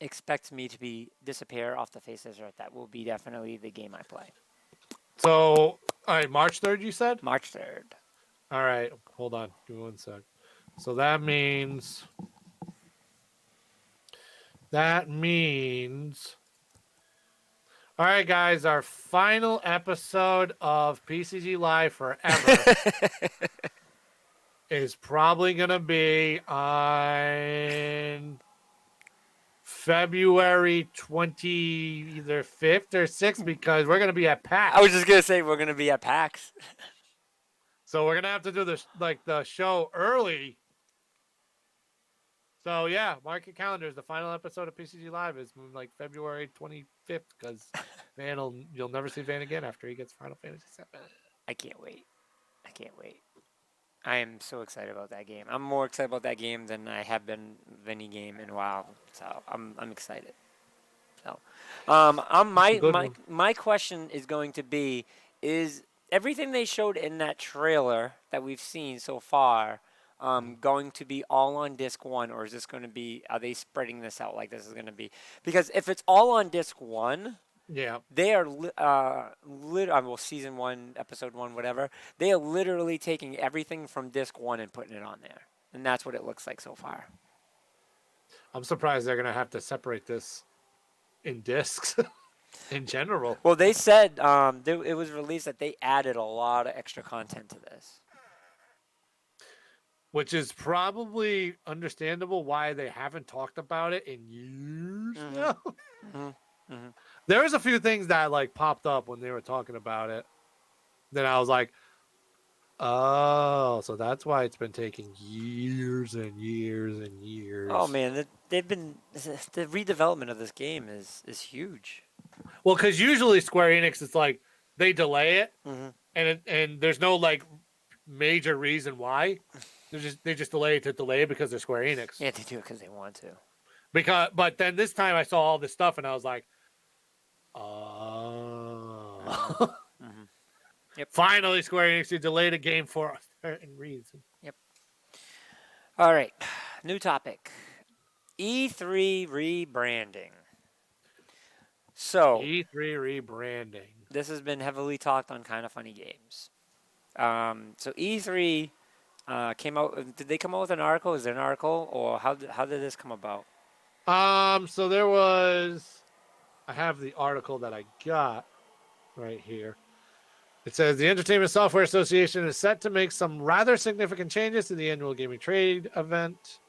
Expect me to disappear off the face of the earth. That will be definitely the game I play. So, all right, March 3rd, you said? March 3rd. All right, hold on. Give me one sec. So that means. All right, guys, our final episode of PCG Live Forever is probably going to be on February 20, either 5th or 6th, because we're going to be at PAX. I was just gonna say we're gonna be at PAX. So we're going to have to do this the show early. So yeah, mark your calendars. The final episode of PCG Live is like February 25th because You'll never see Van again after he gets Final Fantasy VII. I can't wait. I can't wait. I am so excited about that game. I'm more excited about that game than I have been with any game in a while. So I'm excited. So, It's a good one. my question is going to be: is everything they showed in that trailer that we've seen so far going to be all on disc one, or is this going to be? Are they spreading this out like this is going to be? Because if it's all on disc one, Yeah. they are well, season one, episode one, whatever. They are literally taking everything from disc one and putting it on there, and that's what it looks like so far. I'm surprised they're gonna have to separate this in discs in general. Well, they said it was released that they added a lot of extra content to this. Which is probably understandable why they haven't talked about it in years now. There was a few things that like popped up when they were talking about it. Then I was like, oh, so that's why it's been taking years and years and years. Oh man, they've been the redevelopment of this game is huge. Well, because usually Square Enix is like they delay it, Mm-hmm. and there's no like major reason why. They just delay it to delay it because they're Square Enix. Yeah, they do it because they want to. But then this time I saw all this stuff and I was like, oh. Yep. Finally, Square Enix delayed a game for a certain reason. Yep. All right, new topic: E3 rebranding. So E3 rebranding. this has been heavily talked on Kind of Funny Games. So E3 came out. Did they come out with an article? Is there an article, or how did this come about? So there was. I have the article that I got right here. It says the Entertainment Software Association is set to make some rather significant changes to the annual gaming trade event.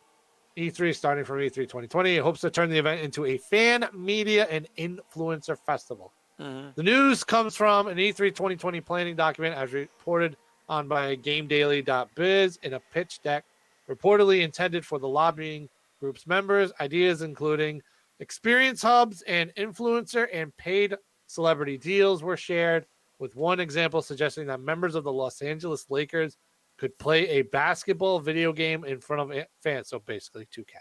E3 starting from E3 2020. It hopes to turn the event into a fan, media, and influencer festival. Mm-hmm. The news comes from an E3 2020 planning document as reported on by GameDaily.biz in a pitch deck reportedly intended for the lobbying group's members. Ideas including experience hubs and influencer and paid celebrity deals were shared, with one example suggesting that members of the Los Angeles Lakers could play a basketball video game in front of fans, so basically 2K.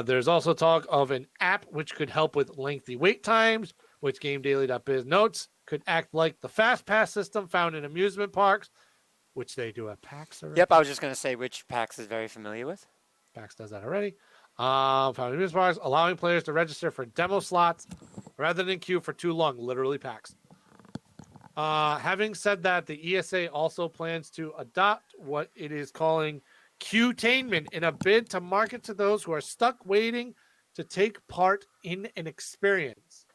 There's also talk of an app which could help with lengthy wait times, which GameDaily.biz notes could act like the Fast Pass system found in amusement parks, which they do at PAX already. Yep, I was just gonna say which PAX is very familiar with. PAX does that already. Found in amusement parks, allowing players to register for demo slots rather than queue for too long, literally PAX. Having said that, the ESA also plans to adopt what it is calling Qtainment in a bid to market to those who are stuck waiting to take part in an experience.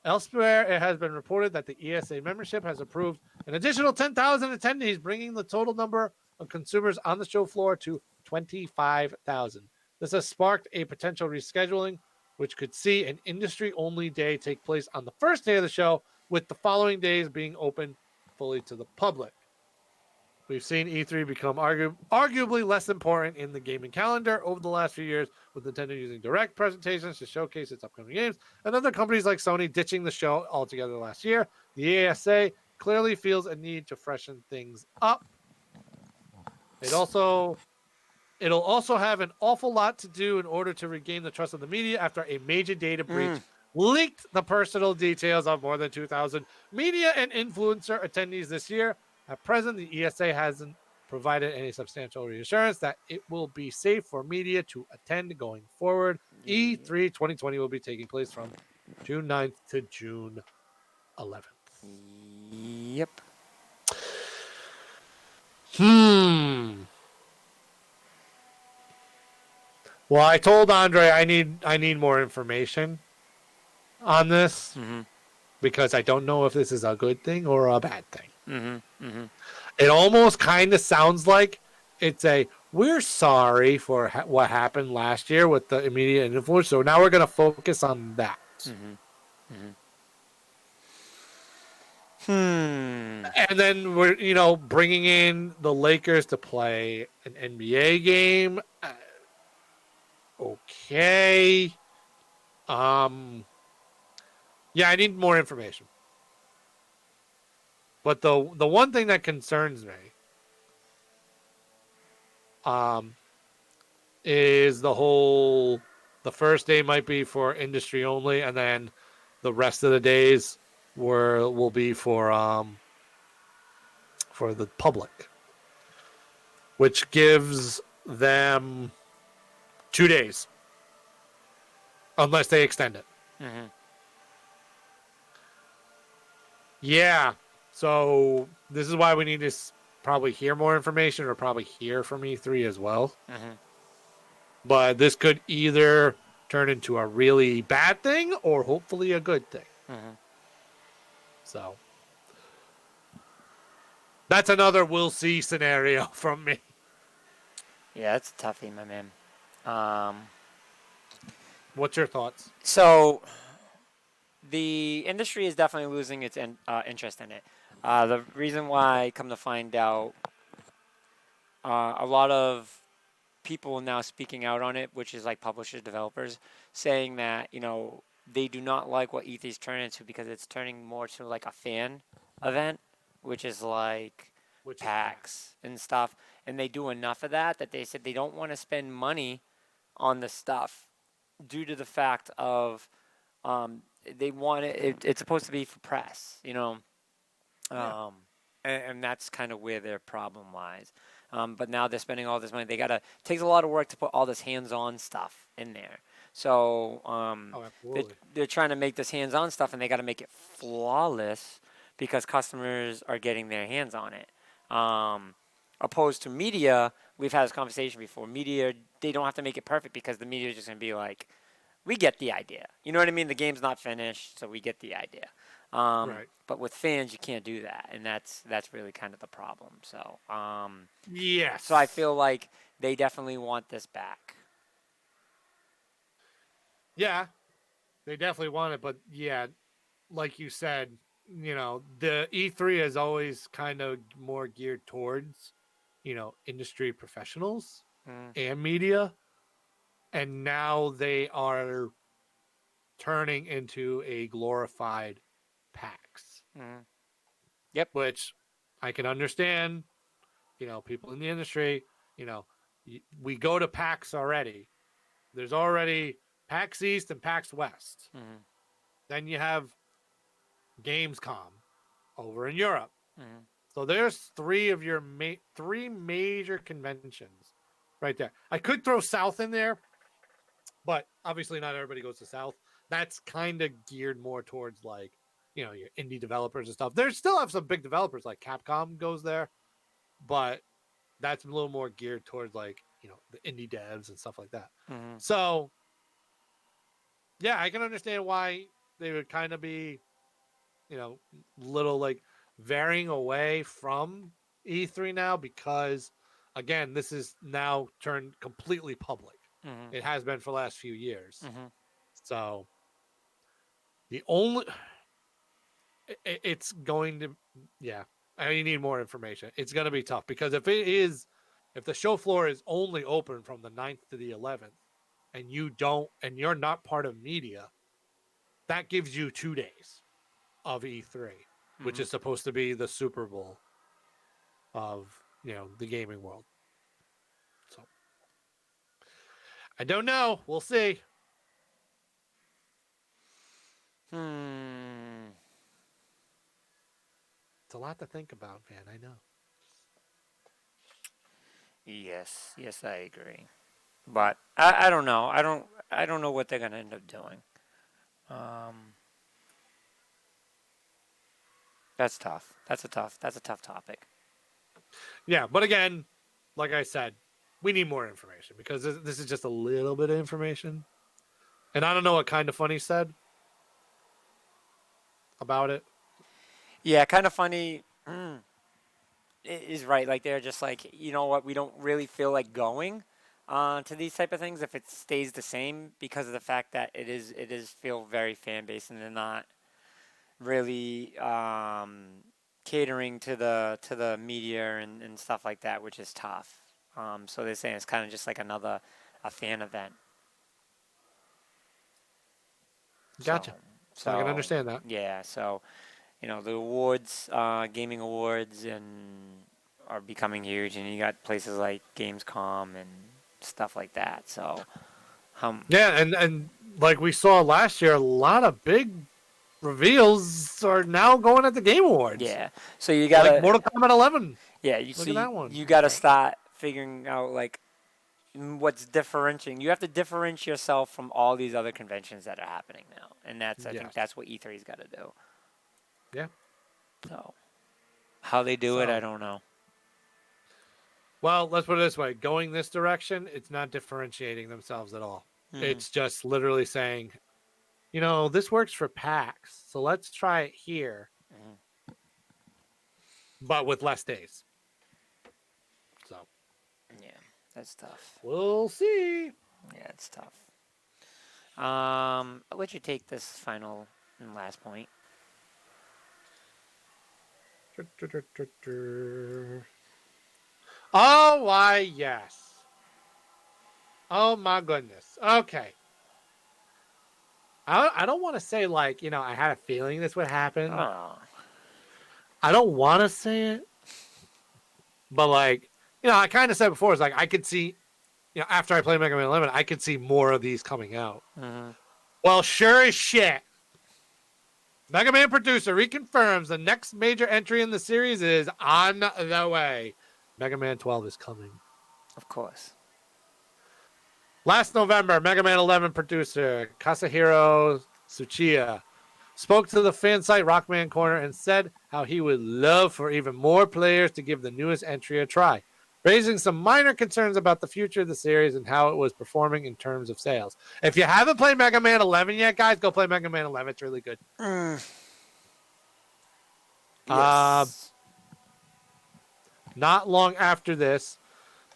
Elsewhere, it has been reported that the ESA membership has approved an additional 10,000 attendees, bringing the total number of consumers on the show floor to 25,000. This has sparked a potential rescheduling, which could see an industry-only day take place on the first day of the show, with the following days being open fully to the public. We've seen E3 become arguably less important in the gaming calendar over the last few years, with Nintendo using direct presentations to showcase its upcoming games, and other companies like Sony ditching the show altogether last year. The ESA clearly feels a need to freshen things up. It'll also have an awful lot to do in order to regain the trust of the media after a major data breach leaked the personal details of more than 2,000 media and influencer attendees this year. At present, the ESA hasn't provided any substantial reassurance that it will be safe for media to attend going forward. E3 2020 will be taking place from June 9th to June 11th. Yep. Well, I told Andre I need more information on this because I don't know if this is a good thing or a bad thing. It almost kind of sounds like it's we're sorry for what happened last year with the immediate influence, so now we're going to focus on that. And then we're bringing in the Lakers to play an NBA game. Okay. Yeah, I need more information. But the one thing that concerns me um, is the first day might be for industry only, and then the rest of the days will be for the public, which gives them 2 days unless they extend it. Mm-hmm. Yeah. So this is why we need to probably hear more information or probably hear from E3 as well. Mm-hmm. But this could either turn into a really bad thing or hopefully a good thing. Mm-hmm. So that's another we'll see scenario from me. Yeah, it's a toughie, my man. Um, What's your thoughts? so the industry is definitely losing its interest in it. The reason why, come to find out, a lot of people now speaking out on it, which is like publishers, developers, saying that they do not like what E3's turned into because it's turning more to like a fan event, which is like Which is PAX. PAX and stuff, and they do enough of that that they said they don't want to spend money on the stuff due to the fact of they want it's supposed to be for press. Yeah. um, and that's kind of where their problem lies. But now they're spending all this money. Takes a lot of work to put all this hands-on stuff in there. So Oh, absolutely. they're trying to make this hands-on stuff, and they got to make it flawless because customers are getting their hands on it. Opposed to media, we've had this conversation before. Media, they don't have to make it perfect because the media is just going to be like, we get the idea. You know what I mean? The game's not finished, so we get the idea. Right. But with fans, you can't do that, and that's really kind of the problem. Yes. So I feel like they definitely want this back. Yeah, they definitely want it, but yeah, like you said, the E3 is always kind of more geared towards, industry professionals Mm, and media. And now they are turning into a glorified PAX, mm, yep. which I can understand, people in the industry, we go to PAX already. There's already PAX East and PAX West. Mm, Then you have Gamescom over in Europe. mm, So there's three major conventions right there. I could throw South in there, but obviously not everybody goes to South. That's kind of geared more towards like, your indie developers and stuff. There still have some big developers like Capcom goes there, but that's a little more geared towards like, the indie devs and stuff like that. mm, So yeah, I can understand why they would kind of be, little like varying away from E3 now because again, this is now turned completely public. mm, It has been for the last few years. mm, So the only it's going to yeah, I need more information. It's going to be tough because if the show floor is only open from the 9th to the 11th and you're not part of media, that gives you 2 days of E3, which mm. is supposed to be the Super Bowl of, the gaming world. So I don't know. We'll see. Hmm. It's a lot to think about, man. I know. Yes, I agree. But I don't know. I don't know what they're gonna end up doing. Um, that's tough. That's a tough topic. Yeah, but again, like I said, we need more information because this is just a little bit of information. And I don't know what Kind of Funny said about it. Yeah, kind of funny. Is right. Like they're just like, you know what? We don't really feel like going to these type of things if it stays the same because of the fact that it is feel very fan based and they're not really catering to the media and stuff like that, which is tough. So they're saying it's kind of just like a fan event. So Gotcha. So I can understand that. Yeah, so the awards, gaming awards, and are becoming huge, and you got places like Gamescom and stuff like that. So, Yeah, and like we saw last year, a lot of big reveals are now going at the Game Awards. yeah, so you Like gotta, Mortal Kombat 11. yeah, Look at that one. you gotta start figuring out like what's differentiating. You have to differentiate yourself from all these other conventions that are happening now, and I think Yes. that's what E3's got to do. Yeah. So, how they do it, I So, don't know. well, let's put it this way: going this direction, it's not differentiating themselves at all. Mhm. It's just literally saying, this works for PAX, so let's try it here, Mhm. but with less days. So Yeah, that's tough. we'll see. Yeah, it's tough. I'll let you take this final and last point. Oh, why, yes. Oh, my goodness. Okay. I don't want to say, like, I had a feeling this would happen. Oh, I don't want to say it. But, like, I kind of said before, it's like I could see, after I play Mega Man 11, I could see more of these coming out. mm-hmm. Well, sure as shit. Mega Man producer reconfirms the next major entry in the series is on the way. Mega Man 12 is coming. Of course. Last November, Mega Man 11 producer Kazuhiro Tsuchiya spoke to the fan site Rockman Corner and said how he would love for even more players to give the newest entry a try, raising some minor concerns about the future of the series and how it was performing in terms of sales. If you haven't played Mega Man 11 yet, guys, go play Mega Man 11. It's really good. Yes. Not long after this,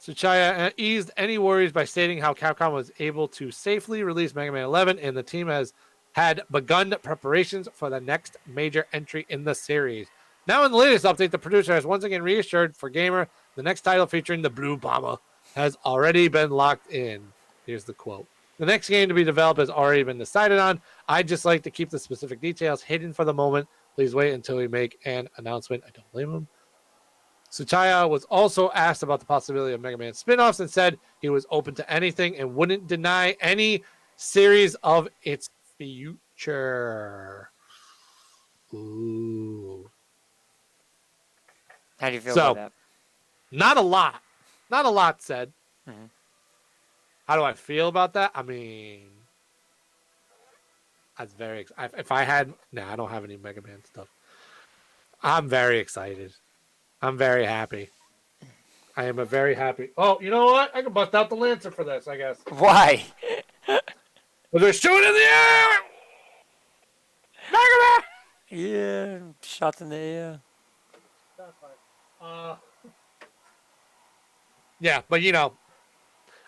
Tsuchiya eased any worries by stating how Capcom was able to safely release Mega Man 11 and the team had begun preparations for the next major entry in the series. Now in the latest update, the producer has once again reassured for Gamer the next title featuring the Blue Bomber has already been locked in. Here's the quote. The next game to be developed has already been decided on. I'd just like to keep the specific details hidden for the moment. Please wait until we make an announcement. I don't blame him. Tsuchiya was also asked about the possibility of Mega Man spin-offs and said he was open to anything and wouldn't deny any series of its future. Ooh. How do you feel So, about not a lot. Not a lot said. that? Mm-hmm. How do I feel about that? I mean, that's very. If I had, I don't have any Mega Man stuff. I'm very excited. I'm very happy. I am a very happy. Oh, you know what? I can bust out the Lancer for this, I guess. Why? But they're shooting in the air. Mega Man. Yeah, shots in the air. That's fine. Yeah, but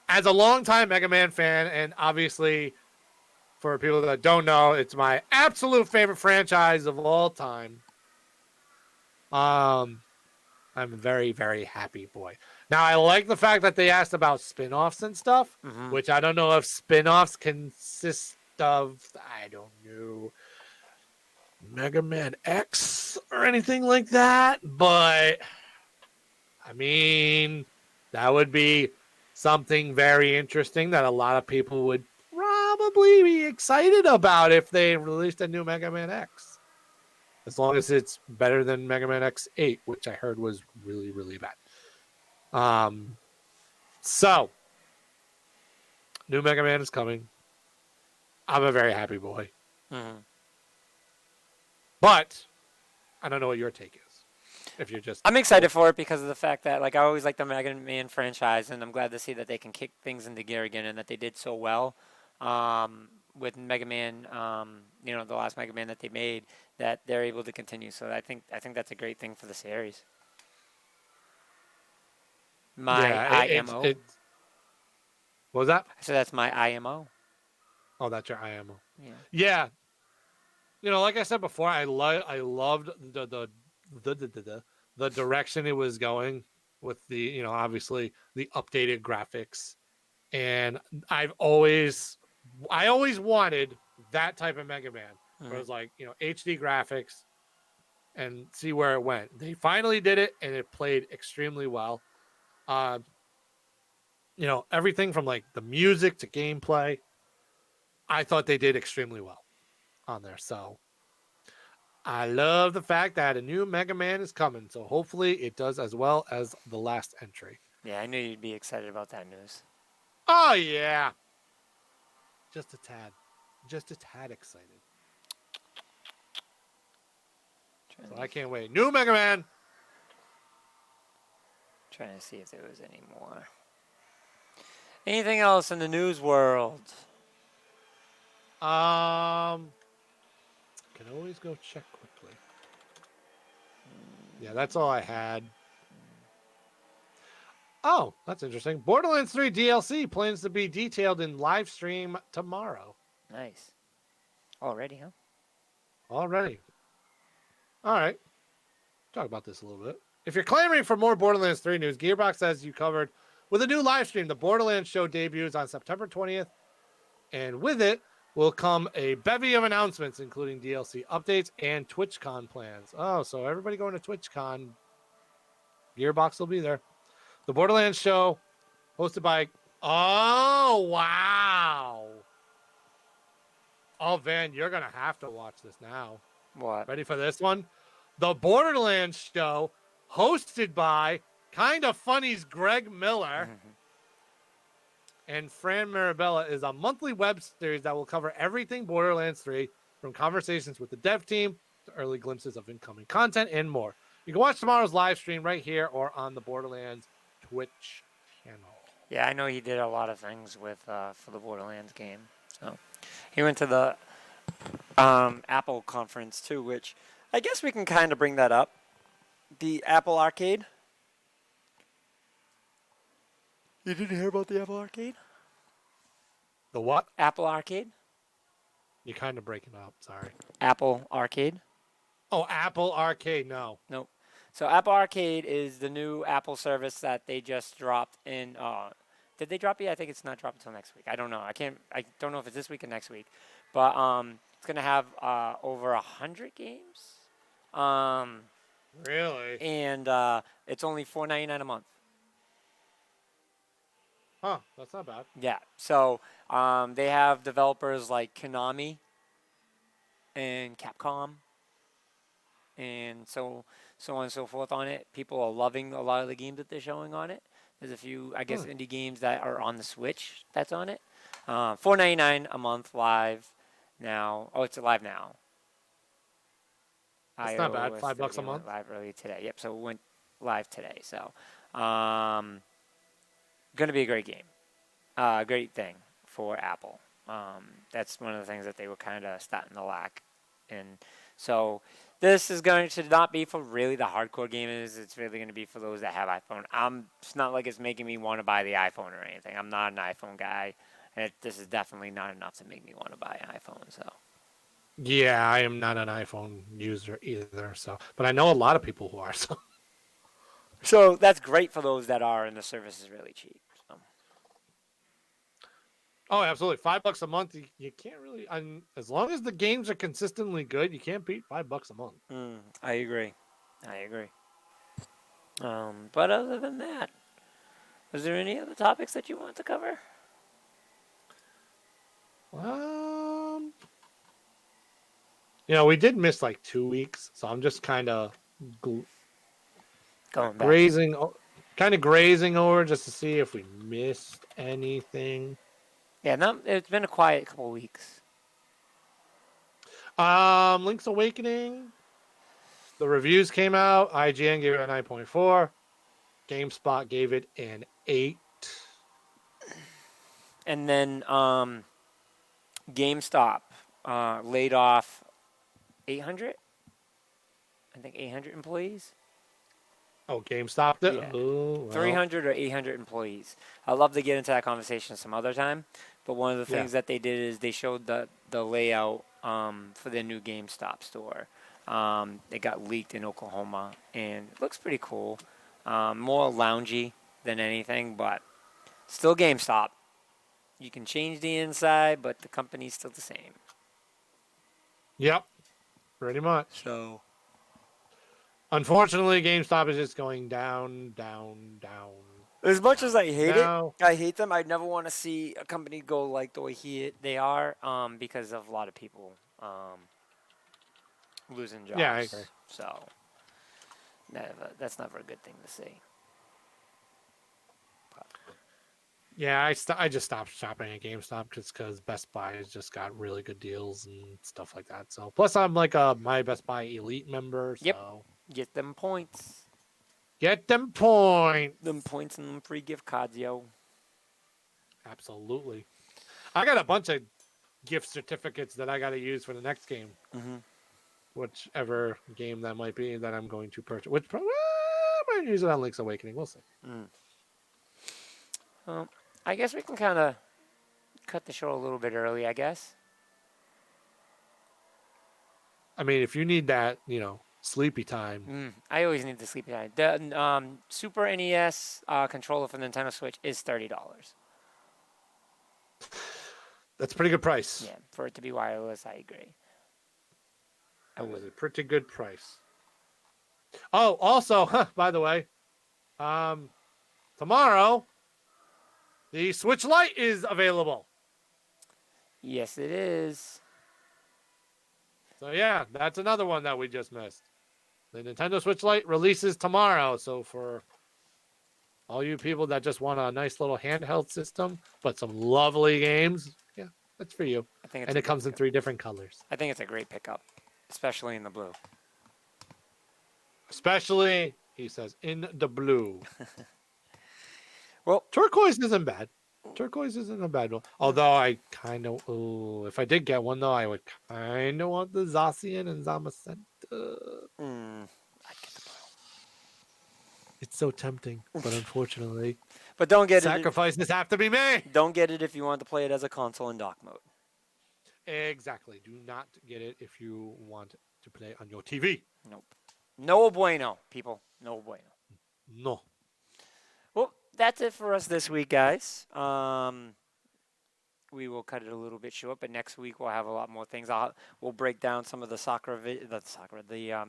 as a longtime Mega Man fan, and obviously for people that don't know, it's my absolute favorite franchise of all time. I'm a very, very happy boy. Now, I like the fact that they asked about spin-offs and stuff, Mm-hmm. which I don't know if spin-offs consist of, I don't know, Mega Man X or anything like that, but I mean, that would be something very interesting that a lot of people would probably be excited about if they released a new Mega Man X. As long as it's better than Mega Man X8, which I heard was really, really bad. So, new Mega Man is coming. I'm a very happy boy. Mm-hmm. But I don't know what your take is. If you're just I'm excited for it because of the fact that, like, I always like the Mega Man franchise, and I'm glad to see that they can kick things into gear again, and that they did so well with Mega Man. The last Mega Man that they made, that they're able to continue. So I think that's a great thing for the series. My IMO. What was that? So that's my IMO. Oh, that's your IMO. Yeah. Yeah. Like I said before, I loved the direction it was going with the, obviously the updated graphics. And I always wanted that type of Mega Man. where it was like, HD graphics and see where it went. They finally did it, and it played extremely well. Uh, everything from like the music to gameplay, I thought they did extremely well on there. So I love the fact that a new Mega Man is coming. So hopefully it does as well as the last entry. Yeah, I knew you'd be excited about that news. Oh, yeah. Just a tad. Just a tad excited. So I can't wait. New Mega Man. Trying to see if there was any more. Anything else in the news world? Can always go check quickly. Yeah, that's all I had. Oh, that's interesting. Borderlands 3 DLC plans to be detailed in live stream tomorrow. Nice. Already, huh? Already. All right. Talk about this a little bit. If you're clamoring for more Borderlands 3 news, Gearbox has you covered with a new live stream. The Borderlands show debuts on September 20th, and with it will come a bevy of announcements, including DLC updates and TwitchCon plans. Oh, so everybody going to TwitchCon, Gearbox will be there. The Borderlands show, hosted by... Oh, wow. Oh, Van, you're going to have to watch this now. What? Ready for this one? The Borderlands show, hosted by Kinda Funny's Greg Miller and Fran Mirabella, is a monthly web series that will cover everything Borderlands 3, from conversations with the dev team to early glimpses of incoming content and more. You can watch tomorrow's live stream right here or on the Borderlands Twitch channel. Yeah, I know he did a lot of things with for the Borderlands game. So he went to the Apple conference too, which I guess we can kind of bring that up. The Apple Arcade. You didn't hear about the Apple Arcade? The what? Apple Arcade? You're kind of breaking up. Sorry. Apple Arcade? Oh, Apple Arcade. No. Nope. So Apple Arcade is the new Apple service that they just dropped in. Did they drop it? I think it's not dropped until next week. I don't know. I don't know if it's this week or next week, but it's gonna have over 100 games. Really? And it's only $4.99 a month. Huh. That's not bad. Yeah. So they have developers like Konami and Capcom and so on and so forth on it. People are loving a lot of the games that they're showing on it. There's a few, I guess, indie games that are on the Switch that's on it. $4.99 a month live now. Oh, it's live now. That's not bad. $5 a month. Live early today. Yep. So it went live today. So, going to be a great game. Great thing for Apple. That's one of the things that they were kind of starting to lack. And so this is going to not be for really the hardcore gamers. It's really going to be for those that have iPhone. It's not like it's making me want to buy the iPhone or anything. I'm not an iPhone guy. And this is definitely not enough to make me want to buy an iPhone. So. Yeah, I am not an iPhone user either. So, but I know a lot of people who are. So that's great for those that are, and the service is really cheap. So. Oh, absolutely. $5 a month. You can't really, as long as the games are consistently good, you can't beat $5 a month. I agree. But other than that, was there any other topics that you want to cover? We did miss like 2 weeks, so I'm just kind of grazing over just to see if we missed anything. Yeah, no, it's been a quiet couple of weeks. Link's Awakening. The reviews came out. IGN gave it a 9.4. GameSpot gave it an 8. And then GameStop laid off 800. I think 800 employees. Oh, GameStop did? Yeah. Oh, well. 300 or 800 employees. I'd love to get into that conversation some other time. But one of the things that they did is they showed the layout for their new GameStop store. It got leaked in Oklahoma, and it looks pretty cool. More loungy than anything, but still GameStop. You can change the inside, but the company's still the same. Yep, pretty much. So Unfortunately, GameStop is just going down, down, down. as much as I hate Now, it, I hate them. I'd never want to see a company go like the way they are, because of a lot of people losing jobs. Yeah, I agree. So that's never a good thing to see. Yeah, I just stopped shopping at GameStop just because Best Buy has just got really good deals and stuff like that. So plus I'm like a My Best Buy Elite member, Yep. so Get them points. get them points. Them points and them free gift cards, yo. Absolutely. I got a bunch of gift certificates that I got to use for the next game, whichever game that might be that I'm going to purchase. Which probably I might use it on Link's Awakening. We'll see. I guess we can kind of cut the show a little bit early, I guess. I mean, if you need that, sleepy time. I always need the sleepy time. The Super NES controller for the Nintendo Switch is $30. That's a pretty good price. Yeah, for it to be wireless, I agree. That was a pretty good price. Oh, also, by the way, tomorrow the Switch Lite is available. Yes, it is. So yeah, that's another one that we just missed. The Nintendo Switch Lite releases tomorrow. So for all you people that just want a nice little handheld system, but some lovely games, yeah, that's for you. I think and it comes in 3 different colors. I think it's a great pickup, especially in the blue. Especially, he says, in the blue. Well, turquoise isn't bad. Turquoise isn't a bad one. Although I kind of, if I did get one though, I would kind of want the Zacian and Zamacenta. I'd get the blue. It's so tempting, but unfortunately, but don't get sacrifices have to be made. Don't get it if you want to play it as a console in dock mode. Exactly. Do not get it if you want to play on your TV. Nope. No bueno, people. No bueno. No. Well, that's it for us this week, guys. We will cut it a little bit short, but next week we'll have a lot more things. We'll break down some of the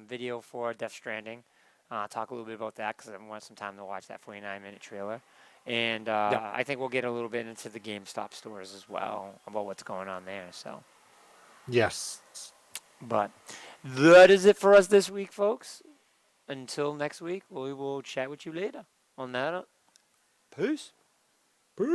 video for Death Stranding. Talk a little bit about that because I want some time to watch that 49-minute trailer. And I think we'll get a little bit into the GameStop stores as well about what's going on there. So. Yes. But that is it for us this week, folks. Until next week, we will chat with you later on that. Peace. Peace.